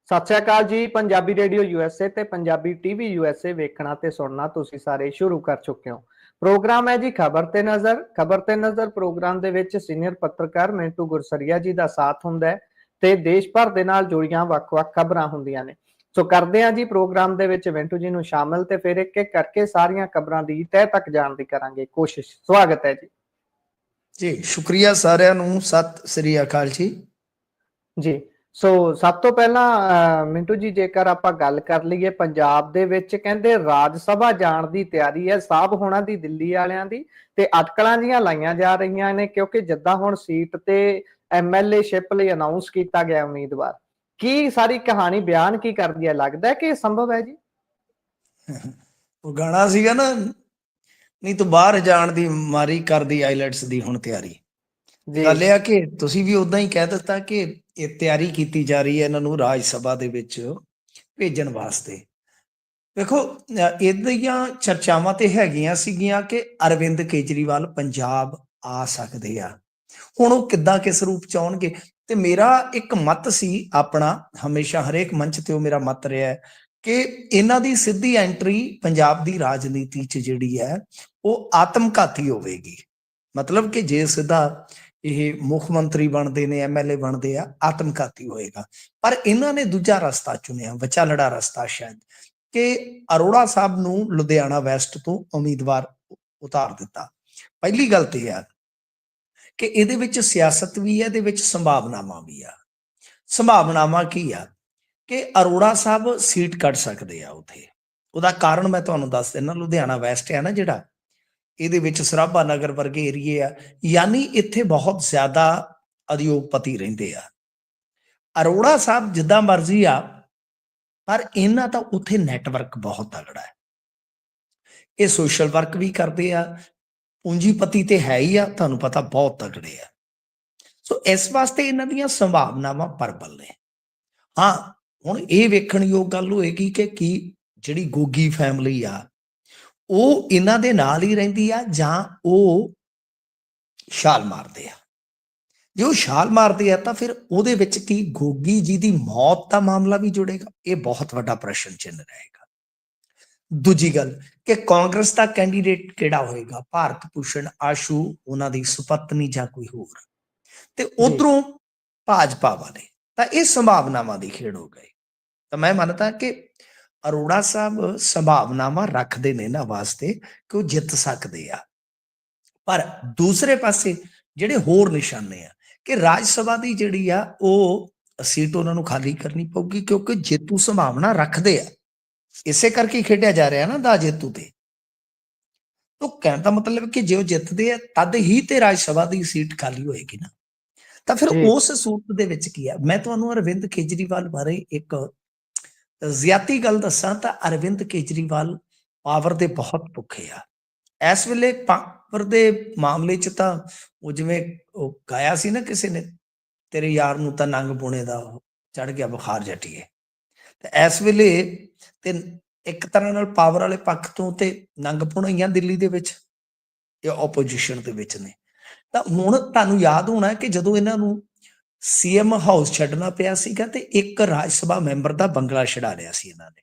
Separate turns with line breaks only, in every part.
ਸਤਿ ਸ਼੍ਰੀ ਅਕਾਲ ਜੀ। Punjabi radio USA ਤੇ ਪੰਜਾਬੀ ਟੀਵੀ ਯੂਐਸਏ ਵੇਖਣਾ ਤੇ ਸੁਣਨਾ ਤੁਸੀਂ ਸਾਰੇ ਸ਼ੁਰੂ ਕਰ ਚੁੱਕੇ ਹੋ। ਪ੍ਰੋਗਰਾਮ ਹੈ ਜੀ ਖਬਰ ਤੇ ਨਜ਼ਰ। ਖਬਰ ਤੇ ਨਜ਼ਰ ਪ੍ਰੋਗਰਾਮ ਦੇ ਵਿੱਚ ਸੀਨੀਅਰ ਪੱਤਰਕਾਰ ਮਿੰਟੂ ਗੁਰਸਰੀਆ ਜੀ ਦਾ ਸਾਥ ਹੁੰਦਾ ਹੈ ਤੇ ਦੇਸ਼ ਭਰ ਦੇ ਨਾਲ ਜੁੜੀਆਂ ਵੱਖ-ਵੱਖ ਖਬਰਾਂ ਹੁੰਦੀਆਂ ਨੇ। ਸੋ ਕਰਦੇ ਹਾਂ ਜੀ ਪ੍ਰੋਗਰਾਮ ਦੇ ਵਿੱਚ ਮਿੰਟੂ ਜੀ ਨੂੰ ਸ਼ਾਮਲ ਤੇ ਫਿਰ ਇੱਕ ਇੱਕ ਕਰਕੇ ਸਾਰੀਆਂ ਖਬਰਾਂ ਦੀ ਤਹਿ ਤੱਕ ਜਾਣ ਦੀ ਕਰਾਂਗੇ ਕੋਸ਼ਿਸ਼। ਸਵਾਗਤ ਹੈ ਜੀ।
ਜੀ ਸ਼ੁਕਰੀਆ ਸਾਰਿਆਂ ਨੂੰ। ਸਤਿ ਸ੍ਰੀ ਅਕਾਲ ਜੀ।
ਜੀ ਸੋ ਸਭ ਤੋਂ ਪਹਿਲਾਂ ਮਿੰਟੂ ਜੀ ਜੇਕਰ ਆਪਾਂ ਗੱਲ ਕਰ ਲਈਏ ਪੰਜਾਬ ਦੇ ਵਿੱਚ ਕਹਿੰਦੇ ਰਾਜ ਸਭਾ ਜਾਣ ਦੀ ਤਿਆਰੀ ਹੈ ਸਾਹਿਬ ਹੋਣਾ ਦੀ ਦਿੱਲੀ ਵਾਲਿਆਂ ਦੀ ਤੇ ਅਟਕਲਾਂ ਜੀਆਂ ਲਾਈਆਂ ਜਾ ਰਹੀਆਂ ਨੇ ਕਿਉਂਕਿ ਜਿੱਦਾਂ ਹੁਣ ਸੀਟ ਤੇ ਐਮਐਲਏ ਸ਼ਿਪ ਲਈ ਅਨਾਉਂਸ ਕੀਤਾ ਗਿਆ ਉਮੀਦਵਾਰ ਕੀ ਸਾਰੀ ਕਹਾਣੀ ਬਿਆਨ ਕੀ ਕਰਦੀ ਹੈ ਲੱਗਦਾ ਕਿ ਇਹ ਸੰਭਵ ਹੈ ਜੀ।
ਉਹ ਗਾਣਾ ਸੀਗਾ ਨਾ, ਨਹੀਂ ਤੂੰ ਬਾਹਰ ਜਾਣ ਦੀ ਮਾਰੀ ਕਰਦੀ ਆਈਲੈਟਸ ਦੀ ਹੁਣ ਤਿਆਰੀ। ਗੱਲ ਇਹ ਆ ਕਿ ਤੁਸੀਂ ਵੀ ਉਦਾਂ ਹੀ ਕਹਿ ਦਿੱਤਾ ਕਿ ਇਹ ਤਿਆਰੀ ਕੀਤੀ ਜਾ ਰਹੀ ਹੈ ਇਹਨਾਂ ਨੂੰ ਰਾਜ ਸਭਾ ਦੇ ਵਿੱਚ ਭੇਜਣ ਵਾਸਤੇ। ਵੇਖੋ ਇਹਦੀਆਂ ਚਰਚਾਵਾਂ ਤੇ ਹੈਗੀਆਂ ਸੀਗੀਆਂ ਕਿ ਅਰਵਿੰਦ ਕੇਜਰੀਵਾਲ ਪੰਜਾਬ ਆ ਸਕਦੇ ਆ। ਹੁਣ ਉਹ ਕਿੱਦਾਂ ਕਿਸ ਰੂਪ ਚ ਆਉਣਗੇ ਤੇ ਮੇਰਾ ਇੱਕ ਮਤ ਸੀ ਆਪਣਾ, ਹਮੇਸ਼ਾ ਹਰੇਕ ਮੰਚ ਤੇ ਉਹ ਮੇਰਾ ਮਤ ਰਿਹਾ ਕਿ ਇਹਨਾਂ ਦੀ ਸਿੱਧੀ ਐਂਟਰੀ ਪੰਜਾਬ ਦੀ ਰਾਜਨੀਤੀ ਚ ਜਿਹੜੀ ਹੈ ਉਹ ਆਤਮਘਾਤੀ ਹੋਵੇਗੀ। ਮਤਲਬ ਕਿ ਜੇ ਸਿੱਧਾ ਇਹ ਮੁੱਖ ਮੰਤਰੀ ਬਣਦੇ ਨੇ, ਐਮਐਲਏ ਬਣਦੇ ਆ, ਆਤਮਘਾਤੀ ਹੋਏਗਾ। ਪਰ ਇਹਨਾਂ ਨੇ ਦੂਜਾ ਰਸਤਾ ਚੁਣਿਆ, ਵਿਚਾਲੜਾ ਰਸਤਾ, ਸ਼ਾਇਦ ਕਿ ਅਰੋੜਾ ਸਾਹਿਬ ਨੂੰ ਲੁਧਿਆਣਾ ਵੈਸਟ ਤੋਂ ਉਮੀਦਵਾਰ ਉਤਾਰ ਦਿੱਤਾ। ਪਹਿਲੀ ਗੱਲ ਤੇ ਇਹ ਆ ਕਿ ਇਹਦੇ ਵਿੱਚ ਸਿਆਸਤ ਵੀ ਹੈ, ਇਹਦੇ ਵਿੱਚ ਸੰਭਾਵਨਾਵਾਂ ਵੀ ਆ। ਸੰਭਾਵਨਾਵਾਂ ਕੀ ਆ ਕਿ ਅਰੋੜਾ ਸਾਹਿਬ ਸੀਟ ਕੱਢ ਸਕਦੇ ਆ ਉੱਥੇ। ਉਹਦਾ ਕਾਰਨ ਮੈਂ ਤੁਹਾਨੂੰ ਦੱਸ ਦਿੰਦਾ। ਲੁਧਿਆਣਾ ਵੈਸਟ ਹੈ ਨਾ ਜਿਹੜਾ, ਇਹਦੇ ਵਿੱਚ ਸਰਾਭਾ ਨਗਰ ਵਰਗੇ ਏਰੀਏ ਆ, ਯਾਨੀ ਇੱਥੇ ਬਹੁਤ ਜ਼ਿਆਦਾ ਉਦਯੋਗਪਤੀ ਰਹਿੰਦੇ ਆ। ਅਰੋੜਾ ਸਾਹਿਬ ਜਿੱਦਾਂ ਮਰਜ਼ੀ ਆ, ਪਰ ਇਹਨਾਂ ਦਾ ਉੱਥੇ ਨੈਟਵਰਕ ਬਹੁਤ ਤਗੜਾ ਹੈ। ਇਹ ਸੋਸ਼ਲ ਵਰਕ ਵੀ ਕਰਦੇ ਆ, ਪੂੰਜੀਪਤੀ ਤੇ ਹੈ ਹੀ ਆ, ਤੁਹਾਨੂੰ ਪਤਾ ਬਹੁਤ ਤਗੜੇ ਆ। ਸੋ ਇਸ ਵਾਸਤੇ ਇਹਨਾਂ ਦੀਆਂ ਸੰਭਾਵਨਾਵਾਂ ਪ੍ਰਬਲ ਨੇ। ਹਾਂ, ਹੁਣ ਇਹ ਵੇਖਣ ਯੋਗ ਗੱਲ ਹੋਏਗੀ ਕਿ ਕੀ ਜਿਹੜੀ ਗੋਗੀ ਫੈਮਿਲੀ ਆ ਉਹ ਇਹਨਾਂ ਦੇ ਨਾਲ ਹੀ ਰਹਿੰਦੀ ਆ ਜਾਂ ਉਹ ਛਾਲ ਮਾਰਦੇ ਆ। ਜੇ ਉਹ ਛਾਲ ਮਾਰਦੇ ਆ ਤਾਂ ਫਿਰ ਉਹਦੇ ਵਿੱਚ ਕੀ ਗੋਗੀ ਜੀ ਦੀ ਮੌਤ ਦਾ ਮਾਮਲਾ ਵੀ ਜੁੜੇਗਾ? ਇਹ ਬਹੁਤ ਵੱਡਾ ਪ੍ਰਸ਼ਨ ਚਿੰਨ੍ਹ ਰਹੇਗਾ। ਦੂਜੀ ਗੱਲ ਕਿ ਕਾਂਗਰਸ ਦਾ ਕੈਂਡੀਡੇਟ ਕਿਹੜਾ ਹੋਏਗਾ, ਭਾਰਤ ਭੂਸ਼ਣ ਆਸ਼ੂ ਉਹਨਾਂ ਦੀ ਸੁਪਤਨੀ ਜਾਂ ਕੋਈ ਹੋਰ, ਤੇ ਉਧਰੋਂ ਭਾਜਪਾ ਵਾਲੇ, ਤਾਂ ਇਹ ਸੰਭਾਵਨਾਵਾਂ ਦੀ ਖੇਡ ਹੋ ਗਈ। ਤਾਂ ਮੈਂ ਮੰਨਦਾ ਕਿ ਅਰੋੜਾ ਸਾਹਿਬ ਸੰਭਾਵਨਾਵਾਂ ਰੱਖਦੇ ਨੇ ਇਹਨਾਂ ਵਾਸਤੇ ਕਿ ਉਹ ਜਿੱਤ ਸਕਦੇ ਆ। ਪਰ ਦੂਸਰੇ ਪਾਸੇ ਜਿਹੜੇ ਹੋਰ ਨਿਸ਼ਾਨੇ ਆ ਕਿ ਰਾਜ ਸਭਾ ਦੀ ਜਿਹੜੀ ਆ ਉਹ ਸੀਟ ਉਹਨਾਂ ਨੂੰ ਖਾਲੀ ਕਰਨੀ ਪਊਗੀ, ਕਿਉਂਕਿ ਜੇਤੂ ਸੰਭਾਵਨਾ ਰੱਖਦੇ ਆ। ਇਸੇ ਕਰਕੇ ਖੇਡਿਆ ਜਾ ਰਿਹਾ ਨਾ ਦਾ ਜੇਤੂ ਤੇ। ਤਾਂ ਕਹਿਣ ਦਾ ਮਤਲਬ ਕਿ ਜੇ ਉਹ ਜਿੱਤਦੇ ਆ ਤਦ ਹੀ ਤੇ ਰਾਜ ਸਭਾ ਦੀ ਸੀਟ ਖਾਲੀ ਹੋਏਗੀ ਨਾ। ਤਾਂ ਫਿਰ ਉਸ ਸੂਰਤ ਦੇ ਵਿੱਚ ਕੀ ਆ, ਮੈਂ ਤੁਹਾਨੂੰ ਅਰਵਿੰਦ ਕੇਜਰੀਵਾਲ ਬਾਰੇ ਇੱਕ ਜ਼ਿਆਤੀ ਗੱਲ ਦੱਸਾਂ ਤਾਂ ਅਰਵਿੰਦ ਕੇਜਰੀਵਾਲ ਪਾਵਰ ਦੇ ਬਹੁਤ ਭੁੱਖੇ ਆ। ਇਸ ਵੇਲੇ ਪਾਵਰ ਦੇ ਮਾਮਲੇ 'ਚ ਤਾਂ ਉਹ ਜਿਵੇਂ ਉਹ ਗਾਇਆ ਸੀ ਨਾ ਕਿਸੇ ਨੇ, ਤੇਰੇ ਯਾਰ ਨੂੰ ਤਾਂ ਨੰਗ ਪੁਣੇ ਦਾ ਚੜ ਗਿਆ ਬੁਖਾਰ ਜੱਟੀਏ। ਤੇ ਇਸ ਵੇਲੇ ਤੇ ਇੱਕ ਤਰ੍ਹਾਂ ਨਾਲ ਪਾਵਰ ਵਾਲੇ ਪੱਖ ਤੋਂ ਤੇ ਨੰਗ ਪੁਣਾਈਆਂ ਦਿੱਲੀ ਦੇ ਵਿੱਚ, ਇਹ ਆਪੋਜੀਸ਼ਨ ਦੇ ਵਿੱਚ ਨੇ। ਤਾਂ ਹੁਣ ਤੁਹਾਨੂੰ ਯਾਦ ਹੋਣਾ ਕਿ ਜਦੋਂ ਇਹਨਾਂ ਨੂੰ ਸੀਐਮ ਹਾਊਸ ਛੱਡਣਾ ਪਿਆ ਸੀਗਾ ਤੇ ਇੱਕ ਰਾਜ ਸਭਾ ਮੈਂਬਰ ਦਾ ਬੰਗਲਾ ਛਡਾ ਲਿਆ ਸੀ ਇਹਨਾਂ ਨੇ।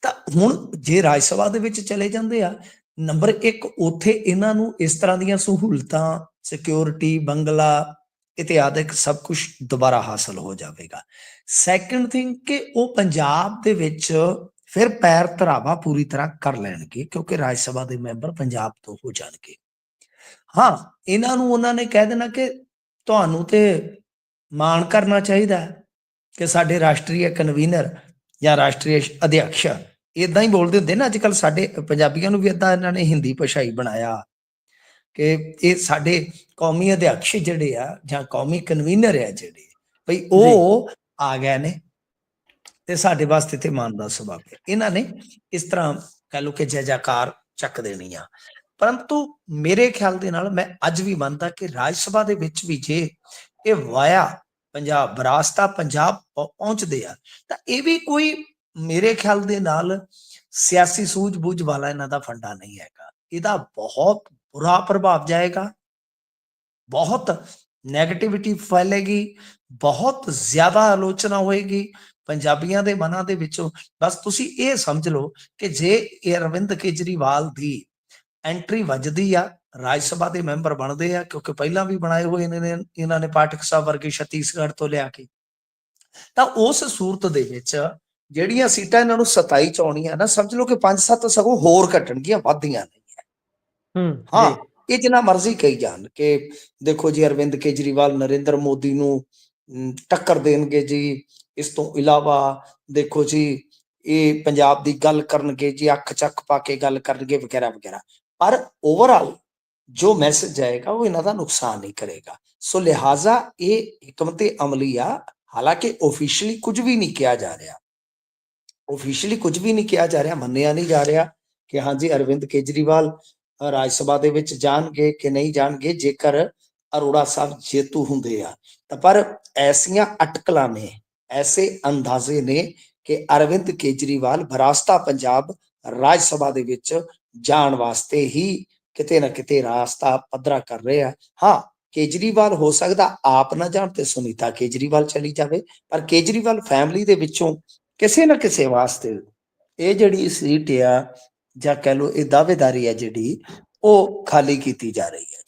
ਤਾਂ ਹੁਣ ਜੇ ਰਾਜ ਸਭਾ ਦੇ ਵਿੱਚ ਚਲੇ ਜਾਂਦੇ ਆ, ਨੰਬਰ 1 ਉੱਥੇ ਇਹਨਾਂ ਨੂੰ ਇਸ ਤਰ੍ਹਾਂ ਦੀਆਂ ਸਹੂਲਤਾਂ, ਸਿਕਿਉਰਿਟੀ, ਬੰਗਲਾ ਇਤਿਆਦਿਕ ਸਭ ਕੁਝ ਦੁਬਾਰਾ ਹਾਸਲ ਹੋ ਜਾਵੇਗਾ। ਸੈਕੰਡ ਥਿੰਗ ਕਿ ਉਹ ਪੰਜਾਬ ਦੇ ਵਿੱਚ ਫਿਰ ਪੈਰ ਧਰਾਵਾ ਪੂਰੀ ਤਰ੍ਹਾਂ ਕਰ ਲੈਣਗੇ ਕਿਉਂਕਿ ਰਾਜ ਸਭਾ ਦੇ ਮੈਂਬਰ ਪੰਜਾਬ ਤੋਂ ਹੋ ਜਾਣਗੇ। ਹਾਂ, ਇਹਨਾਂ ਨੂੰ ਉਹਨਾਂ ਨੇ ਕਹਿ ਦੇਣਾ ਕਿ ਤੁਹਾਨੂੰ ਤੇ ਮਾਣ ਕਰਨਾ ਚਾਹੀਦਾ ਕਿ ਸਾਡੇ ਰਾਸ਼ਟਰੀ ਕਨਵੀਨਰ ਜਾਂ ਰਾਸ਼ਟਰੀ ਅਧਿਅਕਸ਼ ਇਦਾਂ ਹੀ ਬੋਲਦੇ ਹੁੰਦੇ ਨਾ ਅੱਜ ਕੱਲ੍ਹ। ਸਾਡੇ ਪੰਜਾਬੀਆਂ ਨੂੰ ਵੀ ਏਦਾਂ ਇਹਨਾਂ ਨੇ ਹਿੰਦੀ ਭਾਸ਼ਾਈ ਬਣਾਇਆ ਕਿ ਇਹ ਸਾਡੇ ਕੌਮੀ ਅਧਿਅਕਸ਼ ਜਿਹੜੇ ਆ ਜਾਂ ਕੌਮੀ ਕਨਵੀਨਰ ਆ ਜਿਹੜੇ, ਬਈ ਉਹ ਆ ਗਏ ਨੇ ਤੇ ਸਾਡੇ ਵਾਸਤੇ ਤੇ ਮਾਣ ਦਾ ਸਬਬ ਹੈ। ਇਹਨਾਂ ਨੇ ਇਸ ਤਰ੍ਹਾਂ ਕਹਿ ਲਓ ਕਿ ਜੈ ਜੈਕਾਰ ਚੱਕ ਦੇਣੀ ਆ। ਪਰੰਤੂ ਮੇਰੇ ਖਿਆਲ ਦੇ ਨਾਲ ਮੈਂ ਅੱਜ ਵੀ ਮੰਨਦਾ ਕਿ ਰਾਜ ਸਭਾ ਦੇ ਵਿੱਚ ਵੀ ਜੇ ਇਹ ਵਾਇਆ ਪੰਜਾਬ, ਵਿਰਾਸਤਾ ਪੰਜਾਬ ਪਹੁੰਚਦੇ ਆ ਤਾਂ ਇਹ ਵੀ ਕੋਈ ਮੇਰੇ ਖਿਆਲ ਦੇ ਨਾਲ ਸਿਆਸੀ ਸੂਝ-ਬੂਝ ਵਾਲਾ ਇਹਨਾਂ ਦਾ ਫੰਡਾ ਨਹੀਂ ਹੈਗਾ। ਇਹਦਾ ਬਹੁਤ ਬੁਰਾ ਪ੍ਰਭਾਵ ਜਾਏਗਾ, ਬਹੁਤ ਨੈਗੇਟਿਵਿਟੀ ਫੈਲੇਗੀ, ਬਹੁਤ ਜ਼ਿਆਦਾ ਆਲੋਚਨਾ ਹੋਏਗੀ ਪੰਜਾਬੀਆਂ ਦੇ ਮਨਾਂ ਦੇ ਵਿੱਚੋਂ। ਬਸ ਤੁਸੀਂ ਇਹ ਸਮਝ ਲਓ ਕਿ ਜੇ ਇਹ ਅਰਵਿੰਦ ਕੇਜਰੀਵਾਲ ਦੀ ਐਂਟਰੀ ਵੱਜਦੀ ਆ, ਰਾਜ ਸਭਾ ਦੇ ਮੈਂਬਰ ਬਣਦੇ ਆ, ਕਿਉਂਕਿ ਪਹਿਲਾਂ ਵੀ ਬਣਾਏ ਹੋਏ ਨੇ ਇਹਨਾਂ ਨੇ ਪਾਠਕ ਸਾਹਿਬ ਵਰਗੇ ਛੱਤੀਸਗੜ੍ਹ ਤੋਂ ਲਿਆ ਕੇ, ਤਾਂ ਉਸ ਸੂਰਤ ਦੇ ਵਿੱਚ ਜਿਹੜੀਆਂ ਸੀਟਾਂ ਇਹਨਾਂ ਨੂੰ 27 ਚ ਆਉਣੀਆਂ ਨਾ, ਸਮਝ ਲਓ ਕਿ 5-7 ਸਗੋਂ ਹੋਰ ਘਟਣਗੀਆਂ, ਵੱਧਦੀਆਂ ਨਹੀਂ। ਹਾਂ, ਇਹ ਜਿੰਨਾ ਮਰਜ਼ੀ ਕਹੀ ਜਾਣ ਕਿ ਦੇਖੋ ਜੀ ਅਰਵਿੰਦ ਕੇਜਰੀਵਾਲ ਨਰਿੰਦਰ ਮੋਦੀ ਨੂੰ ਟੱਕਰ ਦੇਣਗੇ ਜੀ, ਇਸ ਤੋਂ ਇਲਾਵਾ ਦੇਖੋ ਜੀ ਇਹ ਪੰਜਾਬ ਦੀ ਗੱਲ ਕਰਨਗੇ ਜੀ, ਅੱਖ ਚੱਕ ਪਾ ਕੇ ਗੱਲ ਕਰਨਗੇ ਵਗੈਰਾ ਵਗੈਰਾ, ਪਰ ਓਵਰਆਲ ਜੋ ਮੈਸੇਜ ਜਾਏਗਾ ਉਹ ਇਹਨਾਂ ਦਾ ਨੁਕਸਾਨ ਨਹੀਂ ਕਰੇਗਾ। ਸੋ ਲਿਹਾਜ਼ਾ ਇਹ ਹਕਮਤੇ ਅਮਲੀ ਆ। ਹਾਲਾਂਕਿ ਆਫੀਸ਼ੀਅਲੀ ਕੁਝ ਵੀ ਨਹੀਂ ਕਿਹਾ ਜਾ ਰਿਹਾ, ਆਫੀਸ਼ੀਅਲੀ ਕੁਝ ਵੀ ਨਹੀਂ ਕਿਹਾ ਜਾ ਰਿਹਾ, ਮੰਨਿਆ ਨਹੀਂ ਜਾ ਰਿਹਾ ਕਿ ਹਾਂਜੀ ਅਰਵਿੰਦ ਕੇਜਰੀਵਾਲ ਰਾਜ ਸਭਾ ਦੇ ਵਿੱਚ ਜਾਣਗੇ ਕਿ ਨਹੀਂ ਜਾਣਗੇ ਜੇਕਰ ਅਰੋੜਾ ਸਾਹਿਬ ਜੇਤੂ ਹੁੰਦੇ ਆ ਤਾਂ। ਪਰ ਐਸੀਆਂ ਅਟਕਲਾਂ ਨੇ, ਐਸੇ ਅੰਦਾਜ਼ੇ ਨੇ ਕਿ ਅਰਵਿੰਦ ਕੇਜਰੀਵਾਲ ਵਿਰਾਸਤਾ ਪੰਜਾਬ ਰਾਜ ਸਭਾ ਦੇ ਵਿੱਚ ਜਾਣ ਵਾਸਤੇ ਹੀ ਕਿਤੇ ਨਾ ਕਿਤੇ ਰਾਸਤਾ ਪੱਧਰਾ ਕਰ ਰਹੇ ਆ। ਹਾਂ, ਕੇਜਰੀਵਾਲ ਹੋ ਸਕਦਾ ਆਪ ਨਾ ਜਾਣ ਤੇ ਸੁਨੀਤਾ ਕੇਜਰੀਵਾਲ ਚਲੀ ਜਾਵੇ, ਪਰ ਕੇਜਰੀਵਾਲ ਫੈਮਿਲੀ ਦੇ ਵਿੱਚੋਂ ਕਿਸੇ ਨਾ ਕਿਸੇ ਵਾਸਤੇ ਇਹ ਜਿਹੜੀ ਸੀਟ ਆ ਜਾਂ ਕਹਿ ਲਓ ਇਹ ਦਾਅਵੇਦਾਰੀ ਹੈ ਜਿਹੜੀ, ਉਹ ਖਾਲੀ ਕੀਤੀ ਜਾ ਰਹੀ ਹੈ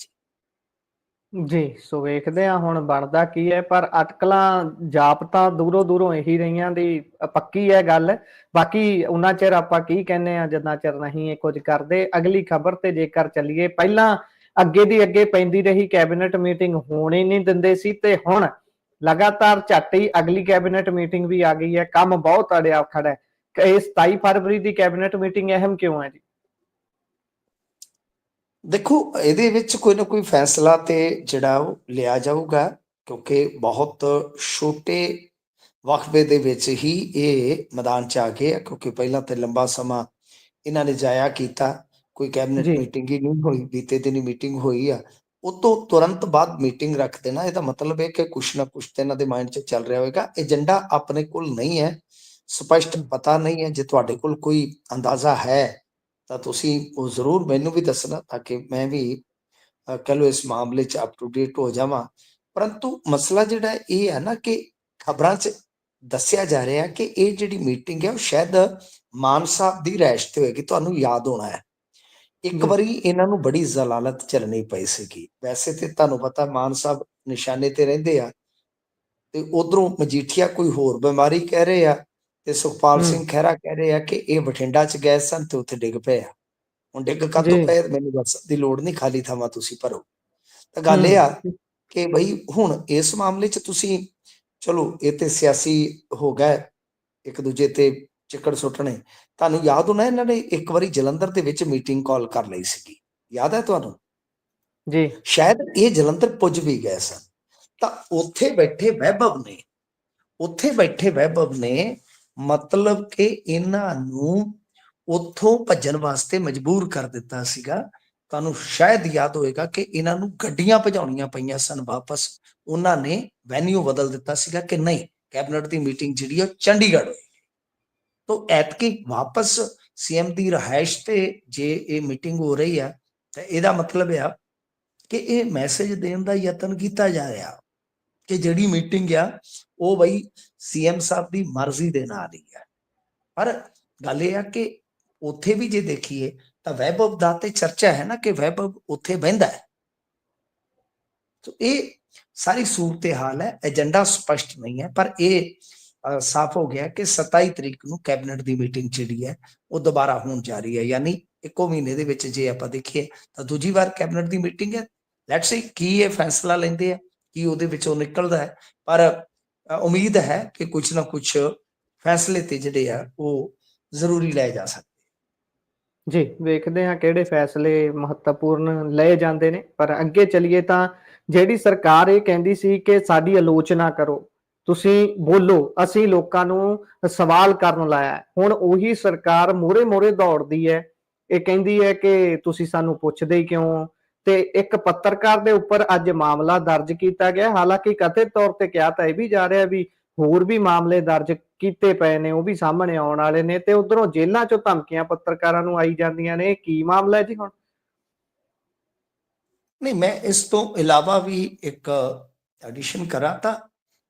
ਜੀ। ਸੋ ਵੇਖਦੇ ਆ ਹੁਣ ਬਣਦਾ ਕੀ ਹੈ, ਪਰ ਅਟਕਲਾਂ ਜਾਪ ਤਾਂ ਦੂਰੋਂ ਦੂਰੋਂ ਇਹੀ ਰਹੀਆਂ ਦੀ ਪੱਕੀ ਹੈ ਗੱਲ। ਬਾਕੀ ਉਹਨਾਂ ਚਿਰ ਆਪਾਂ ਕੀ ਕਹਿੰਦੇ ਆ ਜਿੰਨਾ ਚਿਰ ਨਹੀਂ ਇਹ ਕੁਝ ਕਰਦੇ। ਅਗਲੀ ਖਬਰ ਤੇ ਜੇਕਰ ਚੱਲੀਏ, ਪਹਿਲਾਂ ਅੱਗੇ ਦੀ ਅੱਗੇ ਪੈਂਦੀ ਰਹੀ ਕੈਬਨਿਟ ਮੀਟਿੰਗ, ਹੋਣ ਹੀ ਨਹੀਂ ਦਿੰਦੇ ਸੀ, ਤੇ ਹੁਣ ਲਗਾਤਾਰ ਝੱਟ ਹੀ ਅਗਲੀ ਕੈਬਨਿਟ ਮੀਟਿੰਗ ਵੀ ਆ ਗਈ ਹੈ। ਕੰਮ ਬਹੁਤ ਅੜਿਆ ਖੜਾ ਹੈ। ਇਹ 27 ਫਰਵਰੀ ਦੀ ਕੈਬਨਿਟ ਮੀਟਿੰਗ ਅਹਿਮ ਕਿਉਂ ਹੈ ਜੀ?
ਦੇਖੋ ਇਹਦੇ ਵਿੱਚ ਕੋਈ ਨਾ ਕੋਈ ਫੈਸਲਾ ਤੇ ਜਿਹੜਾ ਉਹ ਲਿਆ ਜਾਊਗਾ, ਕਿਉਂਕਿ ਬਹੁਤ ਛੋਟੇ ਵਕਫੇ ਦੇ ਵਿੱਚ ਹੀ ਇਹ ਮੈਦਾਨ ਚ ਆ ਗਏ ਆ, ਕਿਉਂਕਿ ਪਹਿਲਾਂ ਤੇ ਲੰਬਾ ਸਮਾਂ ਇਹਨਾਂ ਨੇ ਜਾਇਆ ਕੀਤਾ, ਕੋਈ ਕੈਬਨਿਟ ਮੀਟਿੰਗ ਹੀ ਨਹੀਂ ਹੋਈ। ਬੀਤੇ ਦਿਨ ਮੀਟਿੰਗ ਹੋਈ ਆ, ਉਹ ਤੋਂ ਤੁਰੰਤ ਬਾਅਦ ਮੀਟਿੰਗ ਰੱਖ ਦੇਣਾ, ਇਹਦਾ ਮਤਲਬ ਹੈ ਕਿ ਕੁਛ ਨਾ ਕੁਛ ਤੇ ਇਹਨਾਂ ਦੇ ਮਾਈਂਡ 'ਚ ਚੱਲ ਰਿਹਾ ਹੋਵੇਗਾ। ਏਜੰਡਾ ਆਪਣੇ ਕੋਲ ਨਹੀਂ ਹੈ, ਸਪਸ਼ਟ ਪਤਾ ਨਹੀਂ ਹੈ। ਜੇ ਤੁਹਾਡੇ ਕੋਲ ਕੋਈ ਅੰਦਾਜ਼ਾ ਹੈ ਤਾਂ ਤੁਸੀਂ ਉਹ ਜ਼ਰੂਰ ਮੈਨੂੰ ਵੀ ਦੱਸਣਾ, ਤਾਂ ਕਿ ਮੈਂ ਵੀ ਕਹਿ ਲਓ ਇਸ ਮਾਮਲੇ 'ਚ ਅਪ ਟੂ ਡੇਟ ਹੋ ਜਾਵਾਂ। ਪਰੰਤੂ ਮਸਲਾ ਜਿਹੜਾ ਇਹ ਹੈ ਨਾ ਕਿ ਖਬਰਾਂ 'ਚ ਦੱਸਿਆ ਜਾ ਰਿਹਾ ਕਿ ਇਹ ਜਿਹੜੀ ਮੀਟਿੰਗ ਹੈ ਉਹ ਸ਼ਾਇਦ ਮਾਨ ਸਾਹਿਬ ਦੀ ਰਿਹਾਇਸ਼ ਤੇ ਹੋਏਗੀ। ਤੁਹਾਨੂੰ ਯਾਦ ਹੋਣਾ ਹੈ ਇੱਕ ਵਾਰੀ ਇਹਨਾਂ ਨੂੰ ਬੜੀ ਜ਼ਲਾਲਤ ਚੱਲਣੀ ਪਈ ਸੀਗੀ। ਵੈਸੇ ਤੇ ਤੁਹਾਨੂੰ ਪਤਾ ਮਾਨ ਸਾਹਿਬ ਨਿਸ਼ਾਨੇ ਤੇ ਰਹਿੰਦੇ ਆ, ਤੇ ਉਧਰੋਂ ਮਜੀਠੀਆ ਕੋਈ ਹੋਰ ਬਿਮਾਰੀ ਕਹਿ ਰਹੇ ਆ, ਤੇ ਸੁਖਪਾਲ ਸਿੰਘ ਖਹਿਰਾ ਕਹਿ ਰਹੇ ਆ ਕਿ ਇਹ ਬਠਿੰਡਾ 'ਚ ਗਏ ਸਨ ਤੇ ਉੱਥੇ ਡਿੱਗ ਪਏ ਆ। ਹੁਣ ਡਿੱਗ ਕਾਹਤੋਂ ਪਏ ਮੈਨੂੰ ਦੱਸਣ ਦੀ ਲੋੜ ਨਹੀਂ, ਖਾਲੀ ਥਾਵਾਂ ਤੁਸੀਂ ਭਰੋ। ਤਾਂ ਗੱਲ ਇਹ ਆ ਕਿ ਬਈ ਹੁਣ ਇਸ ਮਾਮਲੇ 'ਚ ਤੁਸੀਂ ਚਲੋ ਇਹ ਤੇ ਸਿਆਸੀ ਹੋ ਗਏ, ਇੱਕ ਦੂਜੇ ਤੇ ਚਿੱਕੜ ਸੁੱਟਣੇ। ਤੁਹਾਨੂੰ ਯਾਦ ਹੋਣਾ ਇਹਨਾਂ ਨੇ ਇੱਕ ਵਾਰੀ ਜਲੰਧਰ ਦੇ ਵਿੱਚ ਮੀਟਿੰਗ ਕਾਲ ਕਰ ਲਈ ਸੀਗੀ, ਯਾਦ ਹੈ ਤੁਹਾਨੂੰ?
ਜੀ,
ਸ਼ਾਇਦ ਇਹ ਜਲੰਧਰ ਪੁੱਜ ਵੀ ਗਏ ਸਨ, ਤਾਂ ਉੱਥੇ ਬੈਠੇ ਵੈਭਵ ਨੇ ਮਤਲਬ ਕਿ ਇਹਨਾਂ ਨੂੰ ਉੱਥੋਂ ਭੱਜਣ ਵਾਸਤੇ ਮਜਬੂਰ ਕਰ ਦਿੱਤਾ ਸੀਗਾ। ਤੁਹਾਨੂੰ ਸ਼ਾਇਦ ਯਾਦ ਹੋਏਗਾ ਕਿ ਇਹਨਾਂ ਨੂੰ ਗੱਡੀਆਂ ਭਜਾਉਣੀਆਂ ਪਈਆਂ ਸਨ ਵਾਪਸ। ਉਹਨਾਂ ਨੇ ਵੈਨਿਊ ਬਦਲ ਦਿੱਤਾ ਸੀਗਾ ਕਿ ਨਹੀਂ, ਕੈਬਨਿਟ ਦੀ ਮੀਟਿੰਗ ਜਿਹੜੀ ਉਹ ਚੰਡੀਗੜ੍ਹ ਹੋਏਗੀ। ਤੋ ਐਤਕੀ ਵਾਪਸ ਸੀਐਮ ਦੀ ਰਿਹਾਇਸ਼ ਤੇ ਜੇ ਇਹ ਮੀਟਿੰਗ ਹੋ ਰਹੀ ਆ ਤਾਂ ਇਹਦਾ ਮਤਲਬ ਆ ਕਿ ਇਹ ਮੈਸੇਜ ਦੇਣ ਦਾ ਯਤਨ ਕੀਤਾ ਜਾ ਰਿਹਾ ਕਿ ਜਿਹੜੀ ਮੀਟਿੰਗ ਆ ਉਹ ਬਈ ਸੀਐਮ ਸਾਹਿਬ ਦੀ ਮਰਜ਼ੀ ਦੇ ਨਾਲ ਹੀ ਆ। ਪਰ ਗੱਲ ਇਹ ਆ ਕਿ ਉੱਥੇ ਵੀ ਜੇ ਦੇਖੀਏ ਤਾਂ ਵੈਭਵ ਦਾ ਤੇ ਚਰਚਾ ਹੈ ਨਾ ਕਿ ਵੈਭਵ ਉੱਥੇ ਬਹਿੰਦਾ ਹੈ। ਤੋ ਇਹ ਸਾਰੀ ਸੂਰਤ ਹਾਲ ਹੈ, ਏਜੰਡਾ ਸਪਸ਼ਟ ਨਹੀਂ ਹੈ, ਪਰ ਇਹ ਸਾਫ਼ ਹੋ ਗਿਆ ਕਿ 27 ਤਰੀਕ ਨੂੰ ਕੈਬਨਿਟ ਦੀ ਮੀਟਿੰਗ ਜਿਹੜੀ ਹੈ ਉਹ ਦੁਬਾਰਾ ਹੋਣ ਜਾ ਰਹੀ ਹੈ। ਯਾਨੀ ਇੱਕੋ ਮਹੀਨੇ ਦੇ ਵਿੱਚ ਜੇ ਆਪਾਂ ਦੇਖੀਏ ਤਾਂ ਦੂਜੀ ਵਾਰ ਕੈਬਨਿਟ ਦੀ ਮੀਟਿੰਗ ਹੈ। ਲੈਟਸ ਸੀ ਕੀ ਇਹ ਫੈਸਲਾ ਲੈਂਦੇ ਆ, ਕੀ ਉਹਦੇ ਵਿੱਚੋਂ ਨਿਕਲਦਾ ਹੈ, ਪਰ ਉਮੀਦ ਹੈ ਕਿ ਕੁਝ ਨਾ ਕੁਝ ਫੈਸਲੇ ਤੇ ਜਿਹੜੇ ਆ ਉਹ ਜ਼ਰੂਰੀ ਲਏ ਜਾ ਸਕਦੇ।
ਜੀ, ਵੇਖਦੇ ਹਾਂ ਕਿਹੜੇ ਫੈਸਲੇ ਮਹੱਤਵਪੂਰਨ ਲਏ ਜਾਂਦੇ ਨੇ। ਪਰ ਅੱਗੇ ਚੱਲੀਏ ਤਾਂ ਜਿਹੜੀ ਸਰਕਾਰ ਇਹ ਕਹਿੰਦੀ ਸੀ ਕਿ ਸਾਡੀ ਆਲੋਚਨਾ ਕਰੋ, ਤੁਸੀਂ ਬੋਲੋ, ਅਸੀਂ ਲੋਕਾਂ ਨੂੰ ਸਵਾਲ ਕਰਨ ਲਾਇਆ, ਹੁਣ ਉਹੀ ਸਰਕਾਰ ਮੋਹਰੇ ਦੌੜਦੀ ਹੈ। ਇਹ ਕਹਿੰਦੀ ਹੈ ਕਿ ਤੁਸੀਂ ਸਾਨੂੰ ਪੁੱਛਦੇ ਹੀ ਕਿਉਂ? ਤੇ ਇੱਕ ਪੱਤਰਕਾਰ ਦੇ ਉੱਪਰ ਅੱਜ ਮਾਮਲਾ ਦਰਜ ਕੀਤਾ ਗਿਆ। ਹਾਲਾਂਕਿ ਕਥਿਤ ਤੌਰ ਤੇ ਕਿਹਾ ਤਾਂ ਇਹ ਵੀ ਜਾ ਰਿਹਾ ਵੀ ਹੋਰ ਵੀ ਮਾਮਲੇ ਦਰਜ ਕੀਤੇ ਪਏ ਨੇ, ਉਹ ਵੀ ਸਾਹਮਣੇ ਆਉਣ ਵਾਲੇ ਨੇ, ਤੇ ਉਧਰੋਂ ਜੇਲ੍ਹਾਂ ਚੋਂ ਧਮਕੀਆਂ ਪੱਤਰਕਾਰਾਂ ਨੂੰ ਆਈ ਜਾਂਦੀਆਂ ਨੇ। ਕੀ ਮਾਮਲਾ ਹੈ ਜੀ ਹੁਣ?
ਨਹੀਂ, ਮੈਂ ਇਸ ਤੋਂ ਇਲਾਵਾ ਵੀ ਇੱਕ ਐਡੀਸ਼ਨ ਕਰਾਂ ਤਾਂ